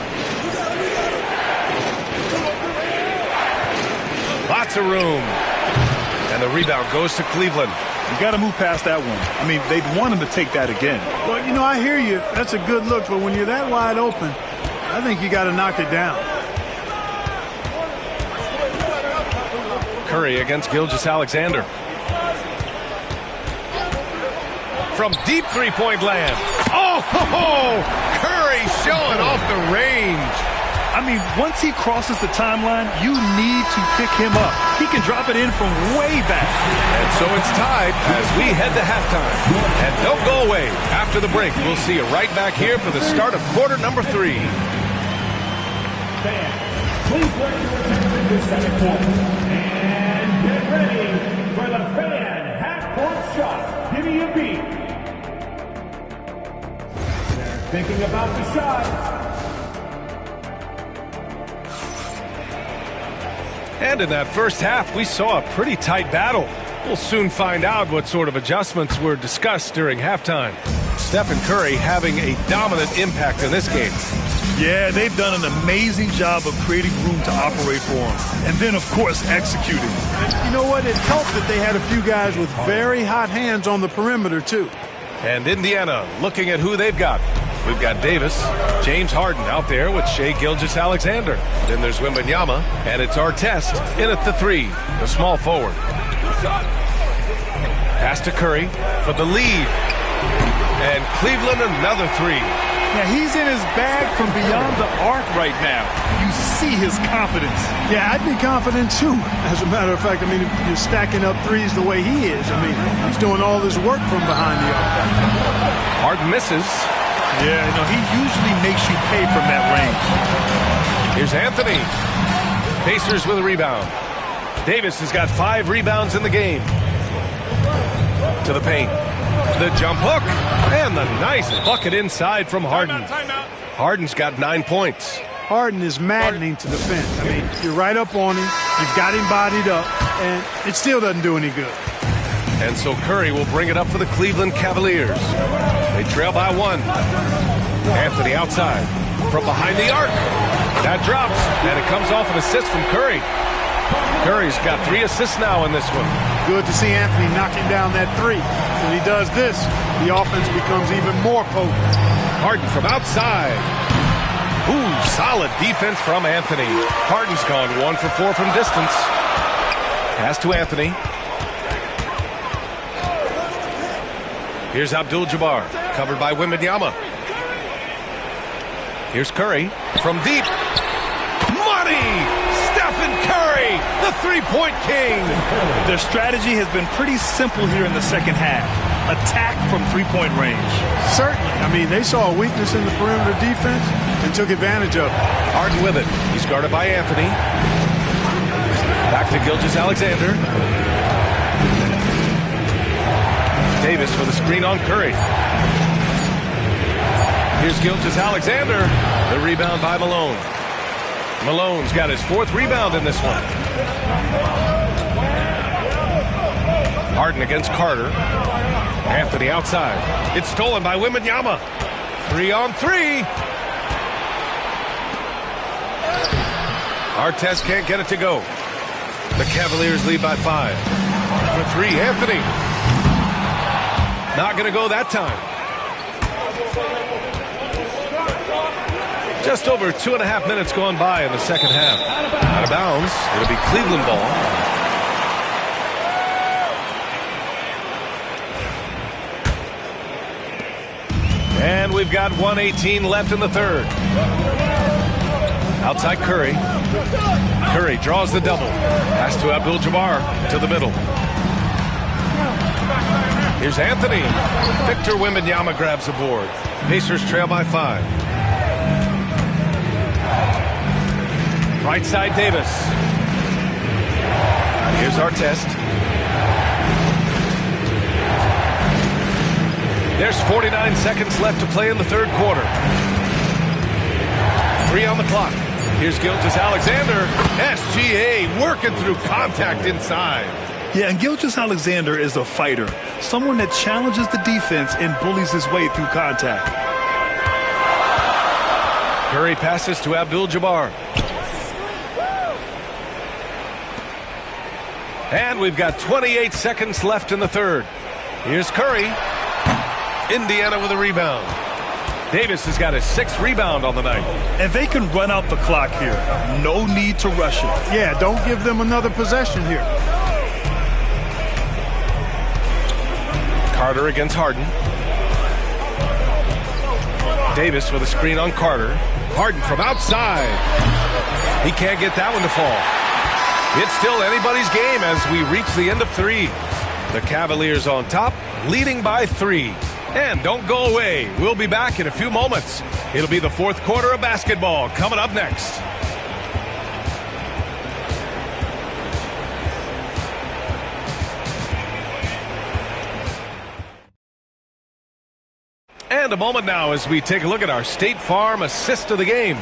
[SPEAKER 10] Lots of room. And the rebound goes to Cleveland.
[SPEAKER 11] You got to move past that one. I mean, they'd want him to take that again.
[SPEAKER 12] Well, you know, I hear you. That's a good look, but when you're that wide open, I think you got to knock it down.
[SPEAKER 10] Curry against Gilgeous-Alexander. From deep three-point land. Oh, Curry showing off the range.
[SPEAKER 11] I mean, once he crosses the timeline, you need to pick him up. He can drop it in from way back.
[SPEAKER 10] And so it's tied as we head to halftime. And don't go away. After the break, we'll see you right back here for the start of quarter number 3.
[SPEAKER 9] Please return to the second quarter. And get ready for the fan half-court shot. Give me a beat. They're thinking about the shot.
[SPEAKER 10] And in that first half, we saw a pretty tight battle. We'll soon find out what sort of adjustments were discussed during halftime. Stephen Curry having a dominant impact in this game.
[SPEAKER 11] Yeah, they've done an amazing job of creating room to operate for him. And then, of course, executing.
[SPEAKER 12] And you know what? It helped that they had a few guys with very hot hands on the perimeter, too.
[SPEAKER 10] And Indiana looking at who they've got. We've got Davis, James Harden out there with Shai Gilgeous-Alexander. Then there's Wembanyama, and it's Artest in at the 3, the small forward. Pass to Curry for the lead. And Cleveland another 3.
[SPEAKER 11] Yeah, he's in his bag from beyond the arc right now. You see his confidence.
[SPEAKER 12] Yeah, I'd be confident too. As a matter of fact, I mean, if you're stacking up threes the way he is, I mean, he's doing all this work from behind the arc.
[SPEAKER 10] Harden misses.
[SPEAKER 11] Yeah, no, he usually makes you pay from that range.
[SPEAKER 10] Here's Anthony. Pacers with a rebound. Davis has got 5 rebounds in the game. To the paint. The jump hook. And the nice bucket inside from Harden. Harden's got 9 points.
[SPEAKER 12] Harden is maddening to defend. I mean, you're right up on him. You've got him bodied up. And it still doesn't do any good.
[SPEAKER 10] And so Curry will bring it up for the Cleveland Cavaliers. They trail by 1. Anthony outside. From behind the arc. That drops. And it comes off an assist from Curry. Curry's got 3 assists now in this one.
[SPEAKER 12] Good to see Anthony knocking down that 3. When he does this, the offense becomes even more potent.
[SPEAKER 10] Harden from outside. Ooh, solid defense from Anthony. Harden's gone 1 for 4 from distance. Pass to Anthony. Here's Abdul-Jabbar, covered by Wembanyama. Here's Curry from deep. Money! Stephen Curry, the three-point king.
[SPEAKER 11] Their strategy has been pretty simple here in the second half. Attack from three-point range.
[SPEAKER 12] Certainly. I mean, they saw a weakness in the perimeter defense and took advantage of it.
[SPEAKER 10] Harden with it. He's guarded by Anthony. Back to Gilgeous-Alexander. Davis with a screen on Curry. Here's Gilgeous-Alexander. The rebound by Malone. Malone's got his 4th rebound in this one. Harden against Carter. Anthony outside. It's stolen by Wembanyama. 3-on-3. Artest can't get it to go. The Cavaliers lead by 5. For 3, Anthony. Not going to go that time. Just over 2.5 minutes gone by in the second half. Out of bounds. It'll be Cleveland ball. And we've got 1:18 left in the third. Outside Curry. Curry draws the double. Pass to Abdul-Jabbar to the middle. Here's Anthony. Victor Wembanyama grabs the board. Pacers trail by 5. Right side Davis. Here's Artest. There's 49 seconds left to play in the third quarter. 3 on the clock. Here's Gilgeous-Alexander. SGA working through contact inside.
[SPEAKER 11] Yeah, and Gilgeous-Alexander is a fighter. Someone that challenges the defense and bullies his way through contact.
[SPEAKER 10] Curry passes to Abdul-Jabbar. And we've got 28 seconds left in the third. Here's Curry. Indiana with a rebound. Davis has got his 6th rebound on the night.
[SPEAKER 11] And they can run out the clock here. No need to rush it.
[SPEAKER 12] Yeah, don't give them another possession here.
[SPEAKER 10] Carter against Harden. Davis with a screen on Carter. Harden from outside. He can't get that one to fall. It's still anybody's game as we reach the end of 3. The Cavaliers on top, leading by 3. And don't go away. We'll be back in a few moments. It'll be the fourth quarter of basketball coming up next. And a moment now as we take a look at our State Farm assist of the game.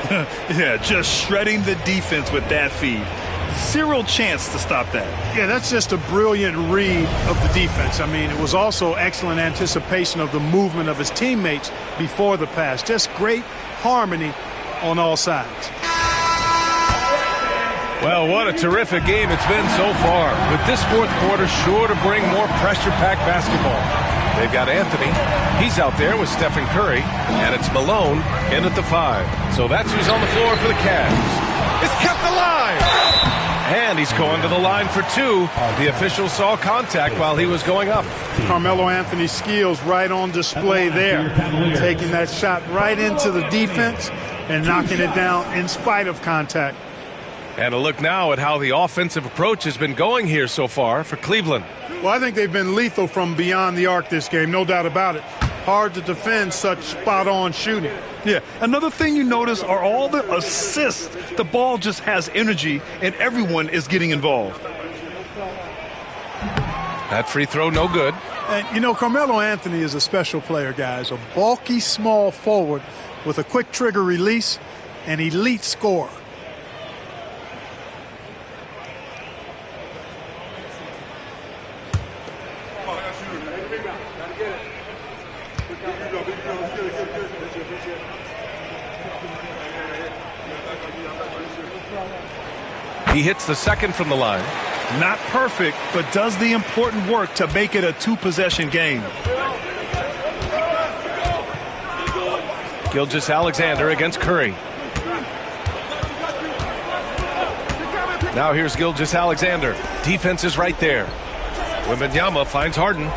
[SPEAKER 11] Yeah, just shredding the defense with that feed. Zero chance to stop that.
[SPEAKER 12] Yeah, that's just a brilliant read of the defense. I mean, it was also excellent anticipation of the movement of his teammates before the pass. Just great harmony on all sides.
[SPEAKER 10] Well, what a terrific game it's been so far. With this fourth quarter sure to bring more pressure-packed basketball. They've got Anthony. He's out there with Stephen Curry. And it's Malone in at the 5. So that's who's on the floor for the Cavs. It's kept alive. And he's going to the line for 2. The official saw contact while he was going up.
[SPEAKER 12] Carmelo Anthony's skills right on display there. Taking that shot right into the defense and knocking it down in spite of contact.
[SPEAKER 10] And a look now at how the offensive approach has been going here so far for Cleveland.
[SPEAKER 12] Well, I think they've been lethal from beyond the arc this game, no doubt about it. Hard to defend such spot-on shooting.
[SPEAKER 11] Yeah, another thing you notice are all the assists. The ball just has energy, and everyone is getting involved.
[SPEAKER 10] That free throw, no good.
[SPEAKER 12] And, you know, Carmelo Anthony is a special player, guys. A bulky, small forward with a quick trigger release, an elite scorer.
[SPEAKER 10] He hits the second from the line.
[SPEAKER 11] Not perfect, but does the important work to make it a 2-possession game.
[SPEAKER 10] Gilgeous-Alexander against Curry. Now here's Gilgeous-Alexander. Defense is right there. Wembanyama finds Harden.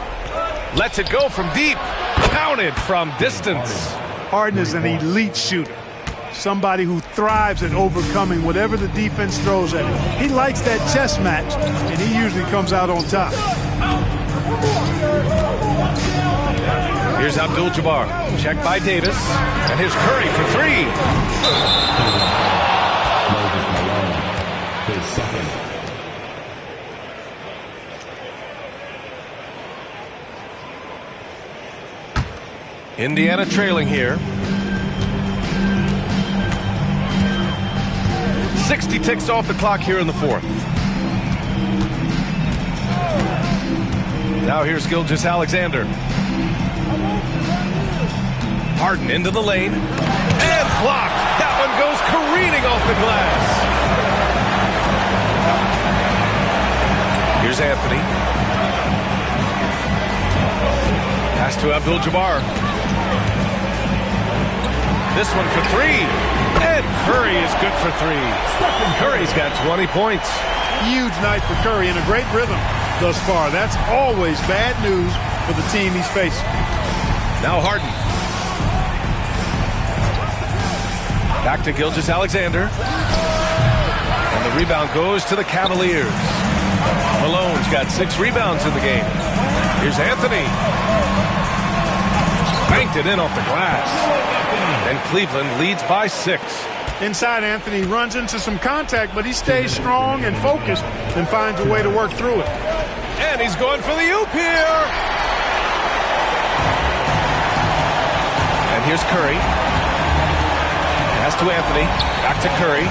[SPEAKER 10] Lets it go from deep. Counted from distance.
[SPEAKER 12] Harden is an elite shooter. Somebody who thrives at overcoming whatever the defense throws at him. He likes that chess match, and he usually comes out on top.
[SPEAKER 10] Here's Abdul-Jabbar. Checked by Davis. And here's Curry for 3.
[SPEAKER 9] His second.
[SPEAKER 10] Indiana trailing here. 60 ticks off the clock here in the fourth. Now here's Gilgeous-Alexander. Harden into the lane. And blocked. That one goes careening off the glass. Here's Anthony. Pass to Abdul-Jabbar. This one for three. And Curry is good for three. Curry's got 20 points.
[SPEAKER 12] Huge night for Curry and a great rhythm thus far. That's always bad news for the team he's facing.
[SPEAKER 10] Now Harden. Back to Gilgeous-Alexander. And the rebound goes to the Cavaliers. Malone's got 6 rebounds in the game. Here's Anthony. Banked it in off the glass. And Cleveland leads by 6.
[SPEAKER 12] Inside, Anthony runs into some contact, but he stays strong and focused and finds a way to work through it.
[SPEAKER 10] And he's going for the oop here. And here's Curry. Pass to Anthony. Back to Curry.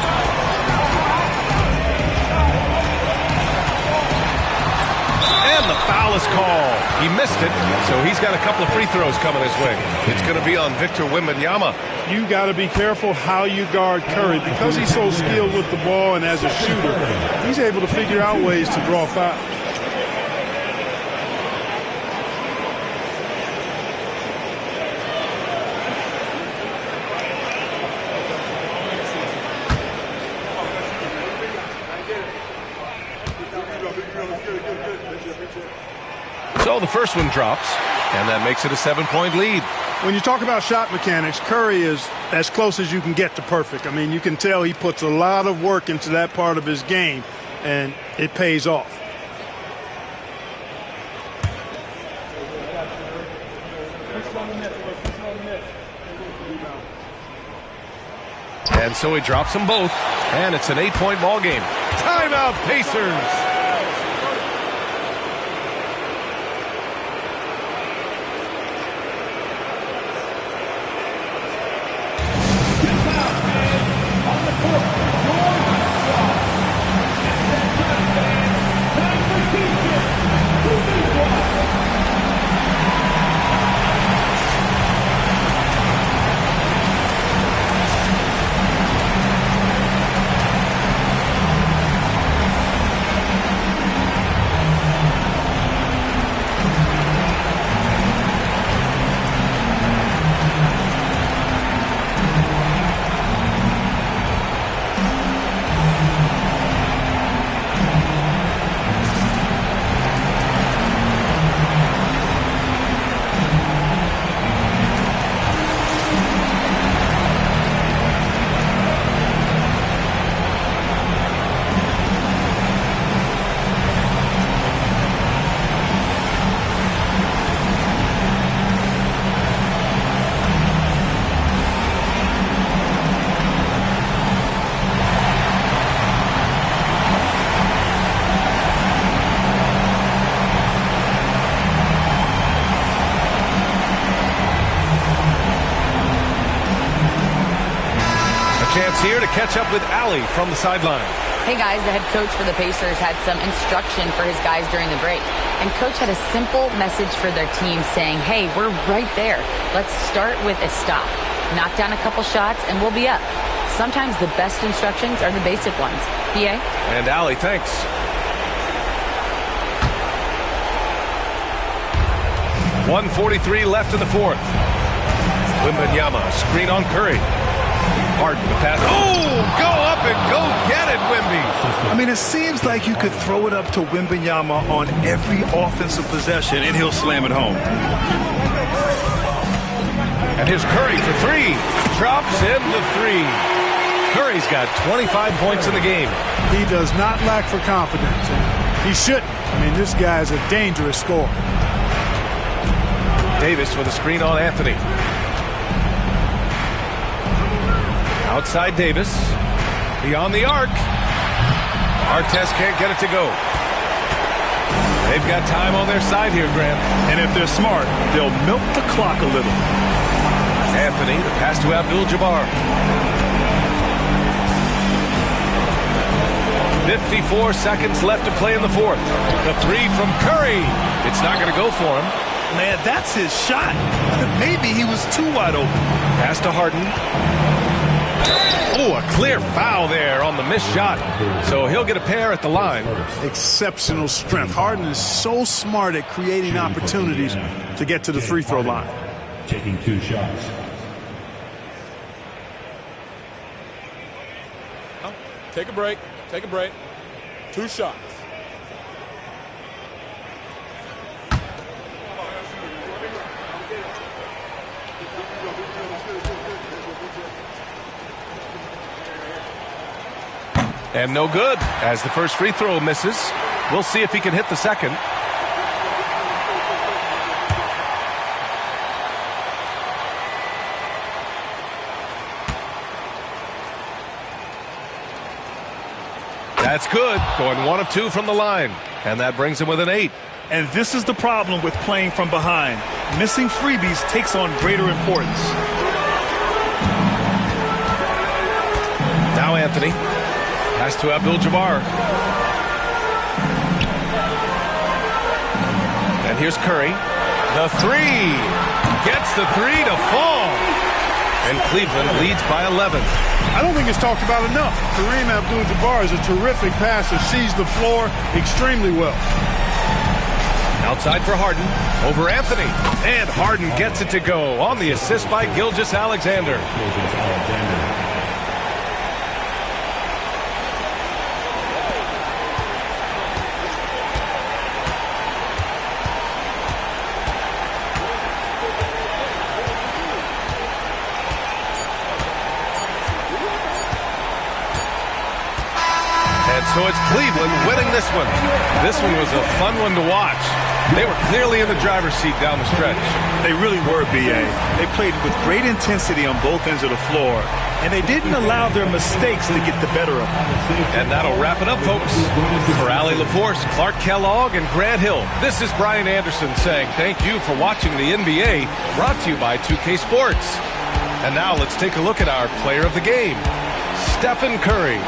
[SPEAKER 10] And the foul is called. He missed it, so he's got a couple of free throws coming his way. It's going to be on Victor Wembanyama.
[SPEAKER 12] You got to be careful how you guard Curry. Because he's so skilled with the ball and as a shooter, he's able to figure out ways to draw fouls.
[SPEAKER 10] So the first one drops, and that makes it a 7-point lead.
[SPEAKER 12] When you talk about shot mechanics, Curry is as close as you can get to perfect. I mean, you can tell he puts a lot of work into that part of his game, and it pays off.
[SPEAKER 10] And so he drops them both, and it's an 8-point ball game. Timeout, Pacers. Chance here to catch up with Allie from the sideline.
[SPEAKER 13] Hey guys, the head coach for the Pacers had some instruction for his guys during the break. And coach had a simple message for their team saying, hey, we're right there. Let's start with a stop. Knock down a couple shots and we'll be up. Sometimes the best instructions are the basic ones. PA?
[SPEAKER 10] And Allie, thanks. .143 left in the fourth. Wembanyama, screen on Curry. Harden to pass. Oh, go up and go get it, Wemby.
[SPEAKER 11] I mean, it seems like you could throw it up to Wembanyama on every offensive possession, and he'll slam it home.
[SPEAKER 10] And here's Curry for three. Drops in the three. Curry's got 25 points in the game.
[SPEAKER 12] He does not lack for confidence. He shouldn't. I mean, this guy's a dangerous scorer.
[SPEAKER 10] Davis with a screen on Anthony. Outside Davis. Beyond the arc. Artest can't get it to go. They've got time on their side here, Grant.
[SPEAKER 11] And if they're smart, they'll milk the clock a little.
[SPEAKER 10] Anthony, the pass to Abdul-Jabbar. 54 seconds left to play in the fourth. The three from Curry. It's not going to go for him.
[SPEAKER 11] Man, that's his shot. Maybe he was too wide open.
[SPEAKER 10] Pass to Harden. Oh, a clear foul there on the missed shot. So he'll get a pair at the line.
[SPEAKER 12] Exceptional strength. Harden is so smart at creating opportunities to get to the free throw line.
[SPEAKER 9] Taking 2 shots.
[SPEAKER 8] Take a break. Take a break. 2 shots.
[SPEAKER 10] And no good, as the first free throw misses. We'll see if he can hit the second. That's good, going 1 of 2 from the line. And that brings him with an 8.
[SPEAKER 11] And this is the problem with playing from behind. Missing freebies takes on greater importance.
[SPEAKER 10] Now Anthony. Pass to Abdul-Jabbar. And here's Curry. The three. Gets the three to fall. And Cleveland leads by 11.
[SPEAKER 12] I don't think it's talked about enough. Kareem Abdul-Jabbar is a terrific passer, sees the floor extremely well.
[SPEAKER 10] Outside for Harden. Over Anthony. And Harden gets it to go on the assist by Gilgeous-Alexander. So it's Cleveland winning this one. This one was a fun one to watch. They were clearly in the driver's seat down the stretch.
[SPEAKER 11] They really were, B.A. They played with great intensity on both ends of the floor, and they didn't allow their mistakes to get the better of them.
[SPEAKER 10] And that'll wrap it up, folks. For Allie LaForce, Clark Kellogg, and Grant Hill, this is Brian Anderson saying thank you for watching the NBA, brought to you by 2K Sports. And now let's take a look at our player of the game, Stephen Curry.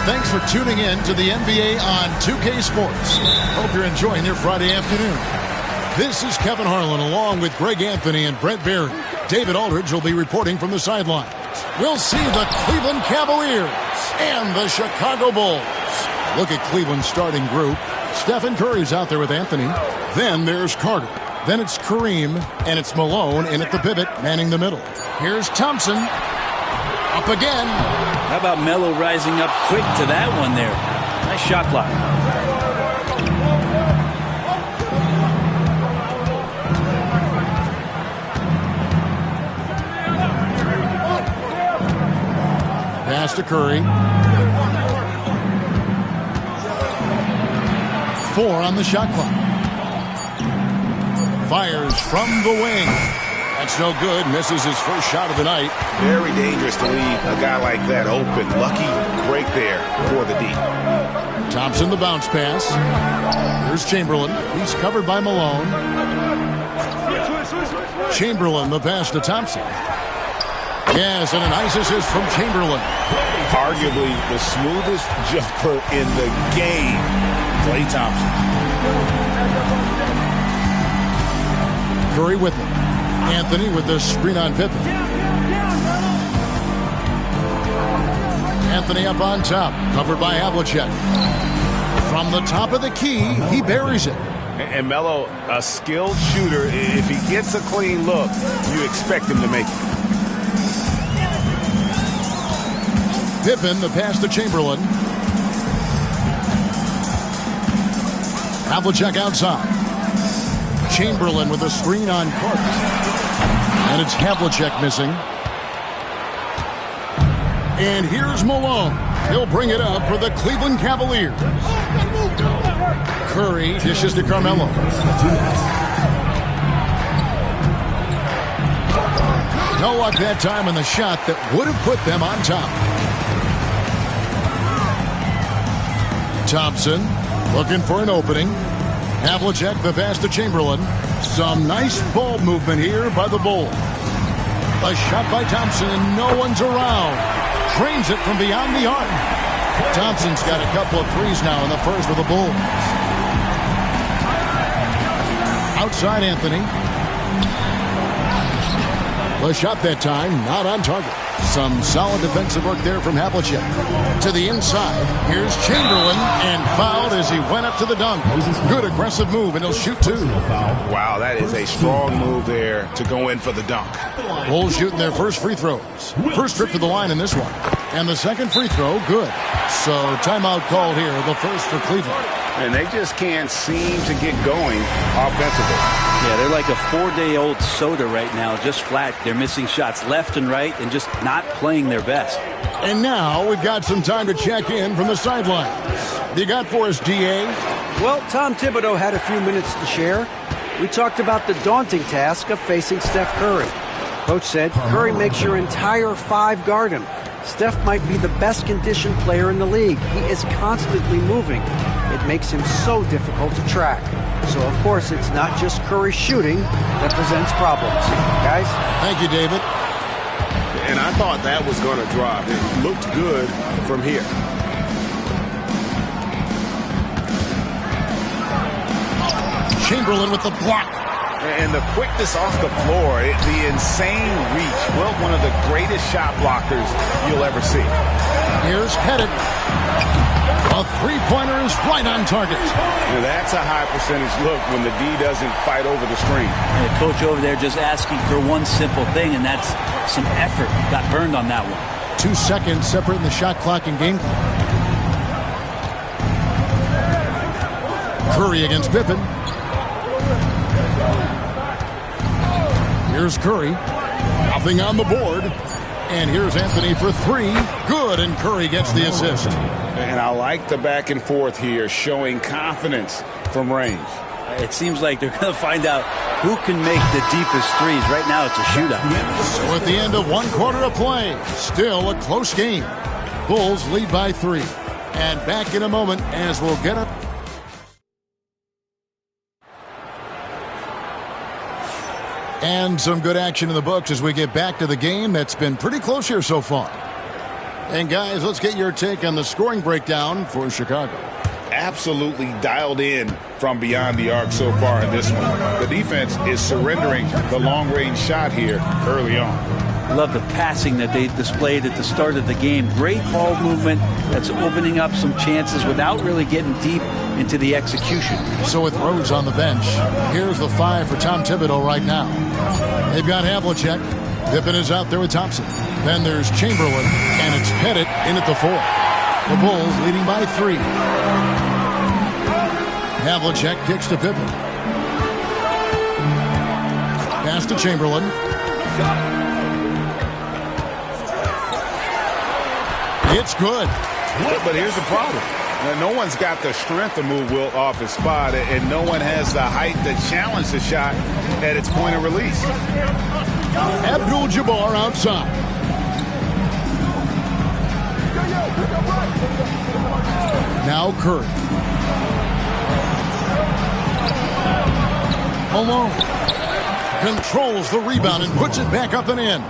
[SPEAKER 1] thanks for tuning in to the NBA on 2K Sports. Hope you're enjoying your Friday afternoon. This is Kevin Harlan along with Greg Anthony and Brett Barry. David Aldridge will be reporting from the sidelines. We'll see the Cleveland Cavaliers and the Chicago Bulls. Look at Cleveland's starting group. Stephen Curry's out there with Anthony. Then there's Carter. Then it's Kareem, and it's Malone in at the pivot, manning the middle. Here's Thompson. Up again.
[SPEAKER 14] How about Melo rising up quick to that one there? Nice shot clock.
[SPEAKER 1] Pass to Curry. 4 on the shot clock. Fires from the wing. That's no good. Misses his first shot of the night.
[SPEAKER 2] Very dangerous to leave a guy like that open. Lucky break there for the D.
[SPEAKER 1] Thompson the bounce pass. Here's Chamberlain. He's covered by Malone. Chamberlain the pass to Thompson. Yes, and a nice assist from Chamberlain.
[SPEAKER 2] Arguably the smoothest jumper in the game. Klay Thompson.
[SPEAKER 1] Curry with it. Anthony with the screen on Pippen. Anthony up on top, covered by Havlicek. From the top of the key, he buries it.
[SPEAKER 2] And Melo, a skilled shooter. If he gets a clean look, you expect him to make it.
[SPEAKER 1] Pippen, the pass to Chamberlain. Havlicek outside. Chamberlain with a screen on Carter. And it's Havlicek missing. And here's Malone. He'll bring it up for the Cleveland Cavaliers. Curry dishes to Carmelo. No luck that time on the shot that would have put them on top. Thompson looking for an opening. Havlicek the pass to Chamberlain. Some nice ball movement here by the Bulls. A shot by Thompson and no one's around. Drains it from beyond the arc. Thompson's got a couple of threes now in the first for the Bulls. Outside Anthony. The shot that time not on target. Some solid defensive work there from Havlicek. To the inside. Here's Chamberlain, and fouled as he went up to the dunk. Good aggressive move, and he'll shoot 2.
[SPEAKER 2] Wow, that is a strong move there to go in for the dunk.
[SPEAKER 1] Bulls shooting their first free throws. First trip to the line in this one. And the second free throw, good. So timeout called here, the first for Cleveland.
[SPEAKER 2] And they just can't seem to get going offensively.
[SPEAKER 14] Yeah, they're like a 4-day-old soda right now, just flat. They're missing shots left and right and just not playing their best.
[SPEAKER 1] And now we've got some time to check in from the sidelines. You got for us, DA?
[SPEAKER 4] Well, Tom Thibodeau had a few minutes to share. We talked about the daunting task of facing Steph Curry. Coach said, Curry makes your entire 5 guard him. Steph might be the best conditioned player in the league. He is constantly moving. It makes him so difficult to track. So, of course, it's not just Curry shooting that presents problems. Guys?
[SPEAKER 1] Thank you, David.
[SPEAKER 2] And I thought that was going to drop. It looked good from here.
[SPEAKER 1] Chamberlain with the block.
[SPEAKER 2] And the quickness off the floor, the insane reach. Well, one of the greatest shot blockers you'll ever see.
[SPEAKER 1] Here's Pettit. A three-pointer is right on target.
[SPEAKER 2] Now that's a high percentage look when the D doesn't fight over the screen.
[SPEAKER 14] And the coach over there just asking for one simple thing, and that's some effort. Got burned on that one.
[SPEAKER 1] 2 seconds separating the shot clock and game clock. Curry against Pippen. Here's Curry. Nothing on the board. And here's Anthony for 3. Good, and Curry gets the assist.
[SPEAKER 2] And I like the back and forth here, showing confidence from range.
[SPEAKER 14] It seems like they're going to find out who can make the deepest threes. Right now it's a shootout.
[SPEAKER 1] So at the end of 1 quarter of play, still a close game. Bulls lead by 3. And back in a moment as we'll get up. And some good action in the books as we get back to the game that's been pretty close here so far. And guys, let's get your take on the scoring breakdown for Chicago.
[SPEAKER 2] Absolutely dialed in from beyond the arc so far in this one. The defense is surrendering the long-range shot here early on.
[SPEAKER 14] I love the passing that they displayed at the start of the game. Great ball movement that's opening up some chances without really getting deep into the execution.
[SPEAKER 1] So with Rhodes on the bench, here's the 5 for Tom Thibodeau right now. They've got Havlicek. Pippen is out there with Thompson. Then there's Chamberlain, and it's Pettit in at the 4. The Bulls leading by 3. Havlicek kicks to Pippen. Pass to Chamberlain. It's good.
[SPEAKER 2] But here's the problem. No one's got the strength to move Wilt off his spot, and no one has the height to challenge the shot at its point of release.
[SPEAKER 1] Abdul-Jabbar outside. Now Curry. Malone controls the rebound and puts it back up and in.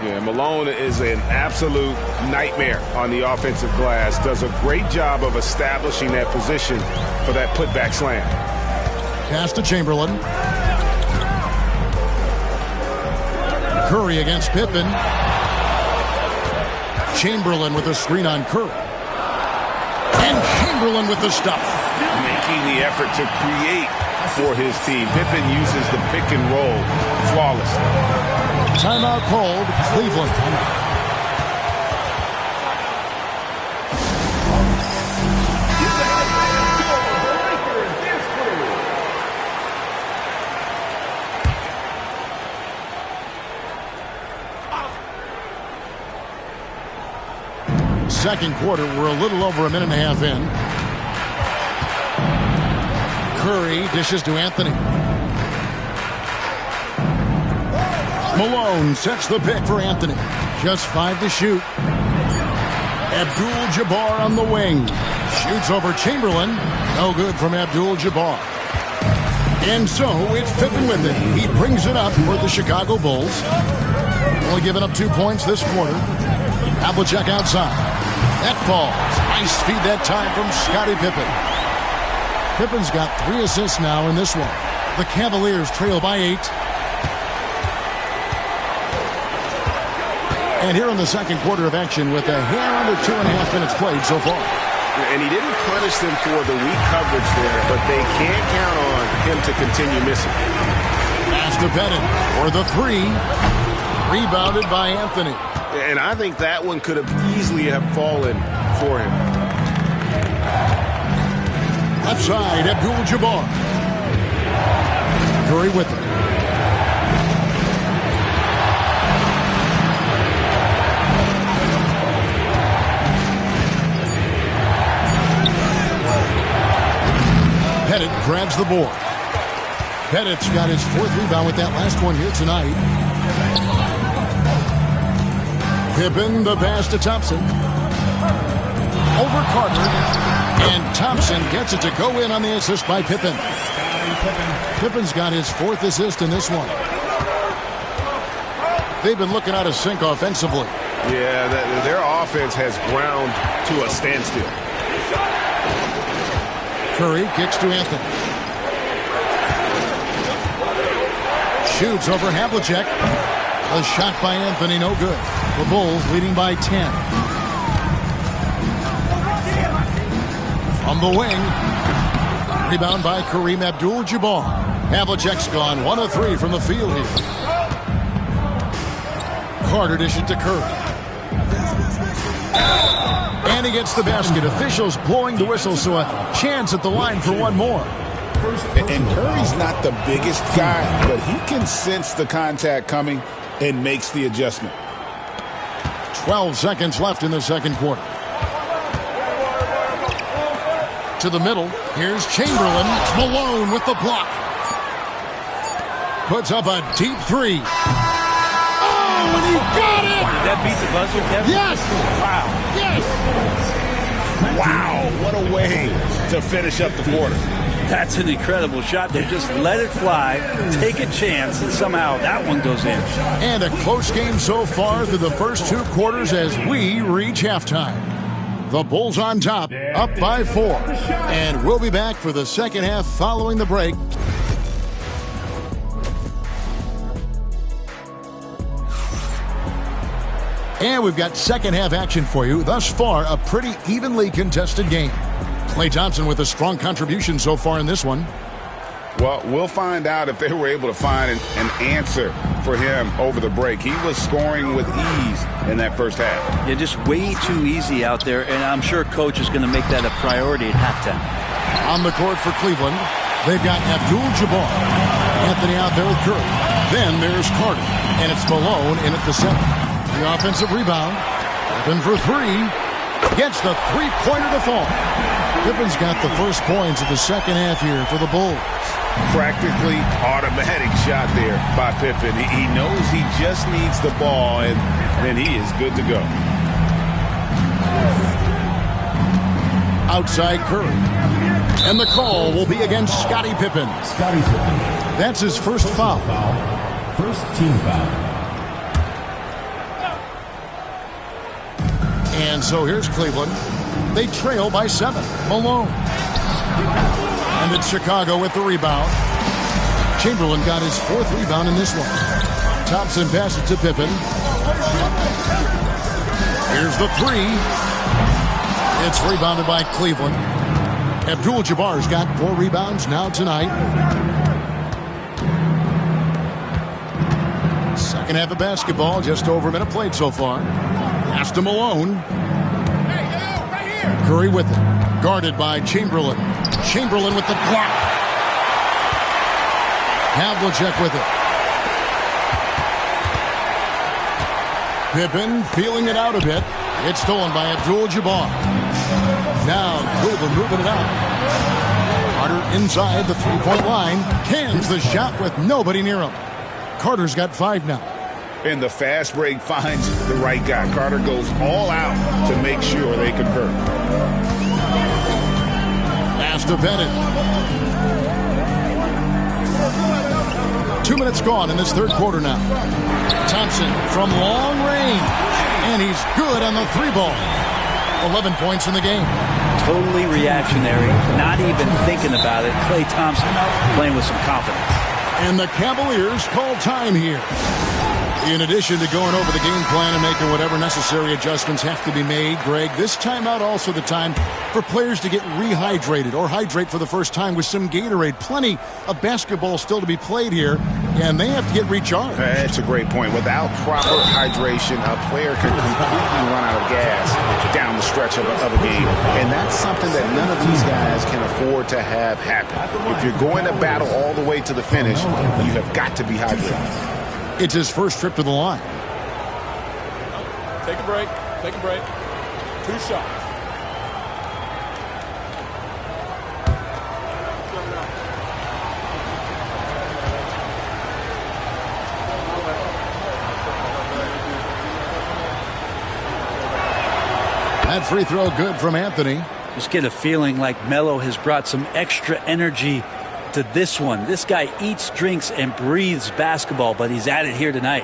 [SPEAKER 15] Yeah, Malone is an absolute nightmare on the offensive glass. Does a great job of establishing that position for that putback slam.
[SPEAKER 1] Pass to Chamberlain. Curry against Pippen. Chamberlain with a screen on Curry. And Chamberlain with the stuff.
[SPEAKER 15] Making the effort to create for his team. Pippen uses the pick and roll flawlessly.
[SPEAKER 1] Timeout called, Cleveland. Second quarter, we're a little over a minute and a half in. Curry dishes to Anthony. Malone sets the pick for Anthony. Just 5 to shoot. Abdul-Jabbar on the wing. Shoots over Chamberlain. No good from Abdul-Jabbar. And so it's Pippen with it. He brings it up for the Chicago Bulls. Only giving up 2 points this quarter. Havlicek outside. That falls. Nice feed that time from Scottie Pippen. Pippen's got 3 assists now in this one. The Cavaliers trail by 8. And here in the second quarter of action with a hair under 2.5 minutes played so far.
[SPEAKER 15] And he didn't punish them for the weak coverage there, but they can't count on him to continue missing.
[SPEAKER 1] Pass to Pettit for the 3. Rebounded by Anthony.
[SPEAKER 15] And I think that one could have easily have fallen for him.
[SPEAKER 1] Left side, Abdul-Jabbar. Curry with it. Pettit grabs the board. Pettit's got his 4th rebound with that last one here tonight. Pippen, the pass to Thompson. Over Carter. And Thompson gets it to go in on the assist by Pippen. Pippen's got his 4th assist in this one. They've been looking out of sync offensively.
[SPEAKER 15] Yeah, their offense has ground to a standstill.
[SPEAKER 1] Curry kicks to Anthony. Shoots over Havlicek. A shot by Anthony, no good. The Bulls leading by 10. On the wing. Rebound by Kareem Abdul-Jabbar. Havlicek's gone 1 of 3 from the field here. Carter dishes to Curry. And he gets the basket. Officials blowing the whistle, so a chance at the line for one more.
[SPEAKER 2] And Curry's not the biggest guy, but he can sense the contact coming and makes the adjustment.
[SPEAKER 1] 12 seconds left in the second quarter. To the middle. Here's Chamberlain. Malone with the block. Puts up a deep 3. Oh, and he got it!
[SPEAKER 14] Did that beat the buzzer, Kevin?
[SPEAKER 1] Yes!
[SPEAKER 14] Wow.
[SPEAKER 1] Yes!
[SPEAKER 2] Wow, what a way to finish up the quarter.
[SPEAKER 14] That's an incredible shot there. Just let it fly, take a chance, and somehow that one goes in.
[SPEAKER 1] And a close game so far through the first 2 quarters as we reach halftime. The Bulls on top, up by 4. And we'll be back for the second half following the break. And we've got second half action for you. Thus far, a pretty evenly contested game. Klay Thompson with a strong contribution so far in this one.
[SPEAKER 15] Well, we'll find out if they were able to find an answer for him over the break. He was scoring with ease in that first half.
[SPEAKER 14] Yeah, just way too easy out there, and I'm sure Coach is going to make that a priority at halftime.
[SPEAKER 1] On the court for Cleveland, they've got Abdul-Jabbar. Anthony out there with Curry. Then there's Carter, and it's Malone in at the center. The offensive rebound. Pippen for 3. Gets the three-pointer to fall. Pippen's got the first points of the second half here for the Bulls.
[SPEAKER 15] Practically automatic shot there by Pippen. He knows he just needs the ball, and then he is good to go.
[SPEAKER 1] Outside Curry. And the call will be against Scottie Pippen. That's his first foul.
[SPEAKER 9] First team foul.
[SPEAKER 1] And so here's Cleveland. They trail by 7. Malone. And it's Chicago with the rebound. Chamberlain got his 4th rebound in this one. Thompson passes to Pippen. Here's the 3. It's rebounded by Cleveland. Abdul-Jabbar's got 4 rebounds now tonight. Second half of basketball, just over a minute played so far. Pass to Malone. Curry with it. Guarded by Chamberlain. Chamberlain with the block. Havlicek with it. Pippen feeling it out a bit. It's stolen by Abdul-Jabbar. Now Cleveland moving it out. Carter inside the three-point line. Cans the shot with nobody near him. Carter's got 5 now.
[SPEAKER 15] And the fast break finds the right guy. Carter goes all out to make sure they convert.
[SPEAKER 1] Pass to Bennett. 2 minutes gone in this third quarter now. Thompson from long range. And he's good on the 3-ball. 11 points in the game.
[SPEAKER 14] Totally reactionary, not even thinking about it. Klay Thompson playing with some confidence.
[SPEAKER 1] And the Cavaliers call time here. In addition to going over the game plan and making whatever necessary adjustments have to be made, Greg, this timeout also the time for players to get rehydrated or hydrate for the first time with some Gatorade. Plenty of basketball still to be played here, and they have to get recharged.
[SPEAKER 15] That's a great point. Without proper hydration, a player can completely run out of gas down the stretch of a game, and that's something that none of these guys can afford to have happen. If you're going to battle all the way to the finish, you have got to be hydrated.
[SPEAKER 1] It's his first trip to the line.
[SPEAKER 8] Take a break. Take a break. 2 shots.
[SPEAKER 1] That free throw good from Anthony.
[SPEAKER 14] Just get a feeling like Melo has brought some extra energy to this one. This guy eats, drinks, and breathes basketball, but he's at it here tonight.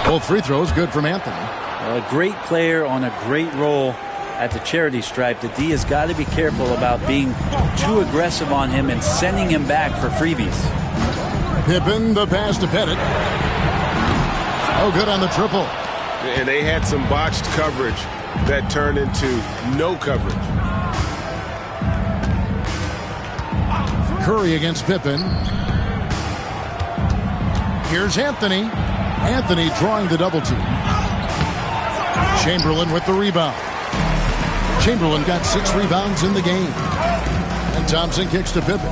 [SPEAKER 1] Both free throws good from Anthony.
[SPEAKER 14] A great player on a great role at the charity stripe. The D has got to be careful about being too aggressive on him and sending him back for freebies.
[SPEAKER 1] Pippen, the pass to Bennett. Oh, good on the triple.
[SPEAKER 15] And they had some botched coverage that turned into no coverage.
[SPEAKER 1] Curry against Pippen. Here's Anthony. Anthony drawing the double team. Chamberlain with the rebound. Chamberlain got 6 rebounds in the game. And Thompson kicks to Pippen.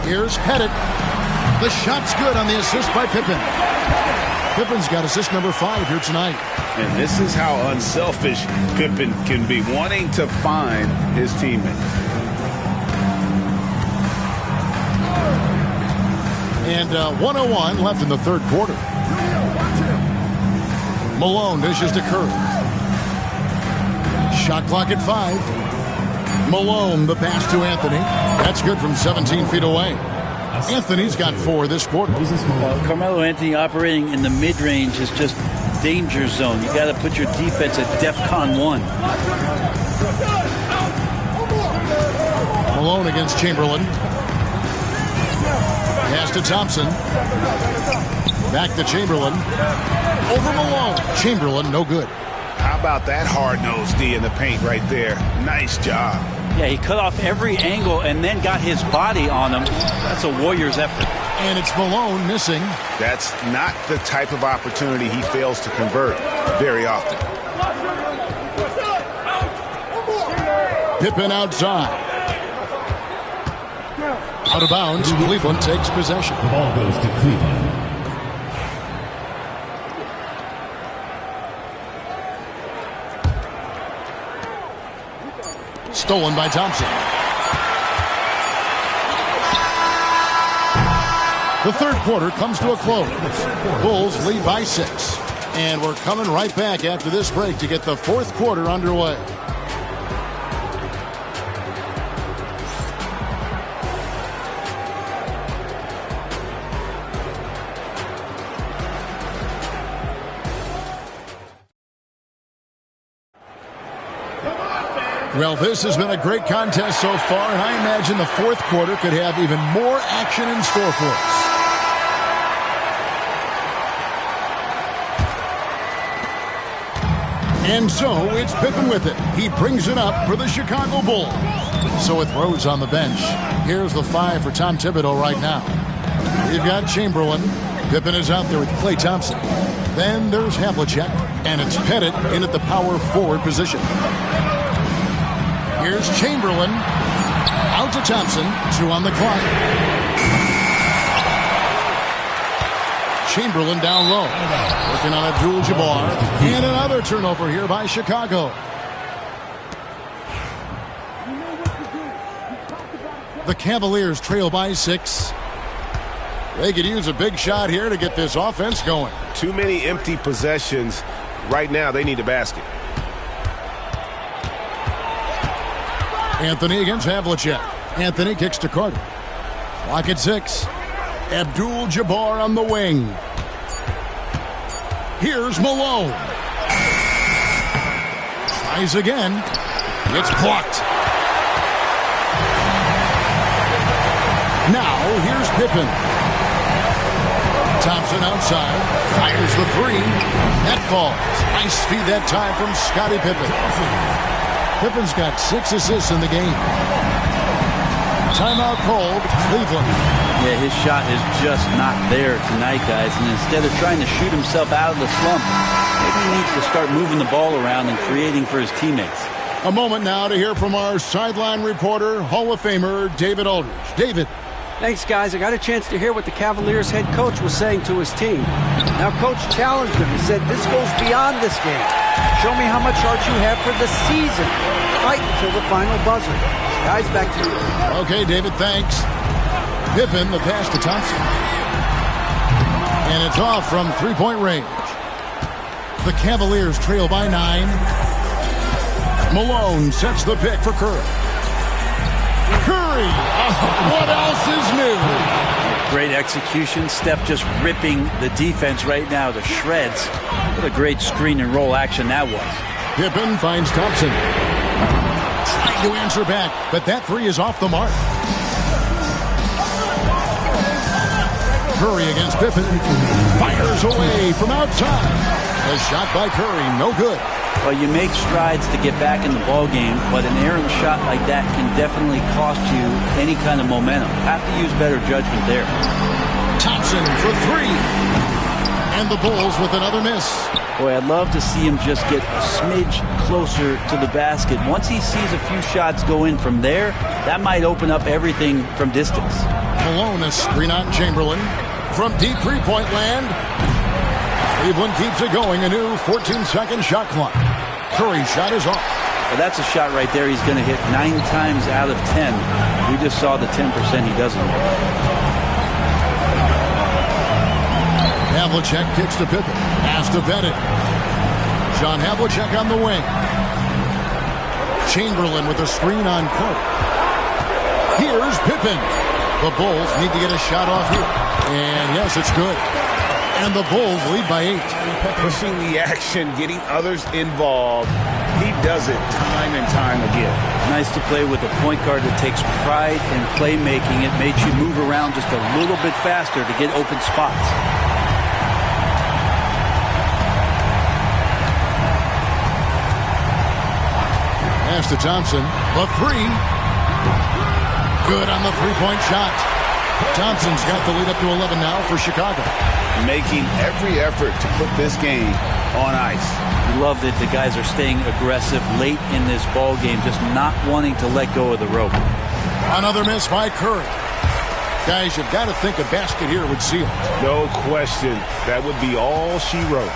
[SPEAKER 1] Here's Pettit. The shot's good on the assist by Pippen. Pippen's got assist number 5 here tonight.
[SPEAKER 15] And this is how unselfish Pippen can be, wanting to find his teammates.
[SPEAKER 1] And 1:01 left in the third quarter. Malone dishes to Curry. Shot clock at 5. Malone, the pass to Anthony. That's good from 17 feet away. Anthony's got 4 this quarter.
[SPEAKER 14] Carmelo Anthony operating in the mid-range is just danger zone. You got to put your defense at DEFCON 1.
[SPEAKER 1] Malone against Chamberlain. Pass to Thompson. Back to Chamberlain. Over Malone. Chamberlain, no good.
[SPEAKER 15] How about that hard-nosed D in the paint right there? Nice job.
[SPEAKER 14] Yeah, he cut off every angle and then got his body on him. That's a Warriors effort.
[SPEAKER 1] And it's Malone missing.
[SPEAKER 15] That's not the type of opportunity he fails to convert very often.
[SPEAKER 1] Pippen outside. Out of bounds, Cleveland takes possession.
[SPEAKER 9] The ball goes to Cleveland.
[SPEAKER 1] Stolen by Thompson. The third quarter comes to a close. Bulls lead by 6. And we're coming right back after this break to get the fourth quarter underway. Well, this has been a great contest so far, and I imagine the fourth quarter could have even more action in store for us. And so it's Pippen with it. He brings it up for the Chicago Bulls. So with Rose on the bench, here's the 5 for Tom Thibodeau right now. We've got Chamberlain. Pippen is out there with Klay Thompson. Then there's Havlicek, and it's Pettit in at the power forward position. Here's Chamberlain. Out to Thompson. 2 on the clock. Chamberlain down low. Working on Abdul-Jabbar. And another turnover here by Chicago. The Cavaliers trail by 6. They could use a big shot here to get this offense going.
[SPEAKER 16] Too many empty possessions. Right now, they need a basket.
[SPEAKER 1] Anthony against Havlicek. Anthony kicks to Carter. Clock at 6. Abdul-Jabbar on the wing. Here's Malone. Tries again. It's blocked. Now here's Pippen. Thompson outside. Fires the 3. That falls. Nice feed that time from Scottie Pippen. Pippen's got 6 assists in the game. Timeout called, Cleveland.
[SPEAKER 14] Yeah, his shot is just not there tonight, guys. And instead of trying to shoot himself out of the slump, maybe he needs to start moving the ball around and creating for his teammates.
[SPEAKER 1] A moment now to hear from our sideline reporter, Hall of Famer David Aldridge. David.
[SPEAKER 4] Thanks, guys. I got a chance to hear what the Cavaliers head coach was saying to his team. Now, coach challenged him. He said, this goes beyond this game. Show me how much heart you have for the season. Fight until the final buzzer. Guys, back to you.
[SPEAKER 1] Okay, David, thanks. Pippen, the pass to Thompson. And it's off from three-point range. The Cavaliers trail by 9. Malone sets the pick for Curry. Curry! What else is new?
[SPEAKER 14] Great execution. Steph just ripping the defense right now to shreds. What a great screen and roll action that was.
[SPEAKER 1] Pippen finds Thompson. Trying to answer back, but that 3 is off the mark. Curry against Pippen. Fires away from outside. A shot by Curry, no good.
[SPEAKER 14] Well, you make strides to get back in the ball game, but an errant shot like that can definitely cost you any kind of momentum. Have to use better judgment there.
[SPEAKER 1] Thompson for 3. And the Bulls with another miss.
[SPEAKER 14] Boy, I'd love to see him just get a smidge closer to the basket. Once he sees a few shots go in from there, that might open up everything from distance.
[SPEAKER 1] Malone, a screen on Chamberlain. From deep three-point land, Cleveland keeps it going. A new 14-second shot clock. Curry's shot is off.
[SPEAKER 14] Well, that's a shot right there he's going to hit 9 times out of 10. We just saw the 10% he doesn't hit.
[SPEAKER 1] Havlicek kicks to Pippen. Pass to Bennett. John Havlicek on the wing. Chamberlain with a screen on court. Here's Pippen. The Bulls need to get a shot off here. And yes, it's good. And the Bulls lead by 8.
[SPEAKER 2] Pushing the action, getting others involved. He does it time and time again.
[SPEAKER 14] Nice to play with a point guard that takes pride in playmaking. It makes you move around just a little bit faster to get open spots.
[SPEAKER 1] Pass to Thompson. The 3. Good on the three-point shot. Thompson's got the lead up to 11 now for Chicago.
[SPEAKER 2] Making every effort to put this game on ice.
[SPEAKER 14] You love that the guys are staying aggressive late in this ball game, just not wanting to let go of the rope.
[SPEAKER 1] Another miss by Curry. Guys, you've got to think a basket here would seal it.
[SPEAKER 16] No question. That would be all she wrote.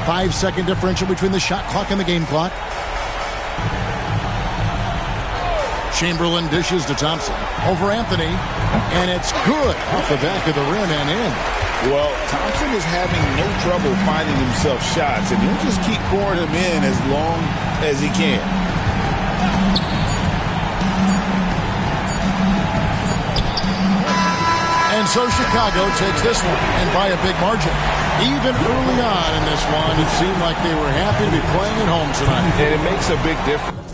[SPEAKER 1] 5-second differential between the shot clock and the game clock. Chamberlain dishes to Thompson. Over Anthony. And it's good off the back of the rim and in.
[SPEAKER 2] Well, Thompson is having no trouble finding himself shots, and he'll just keep pouring them in as long as he can.
[SPEAKER 1] And so Chicago takes this one, and by a big margin. Even early on in this one, it seemed like they were happy to be playing at home tonight.
[SPEAKER 16] And it makes a big difference.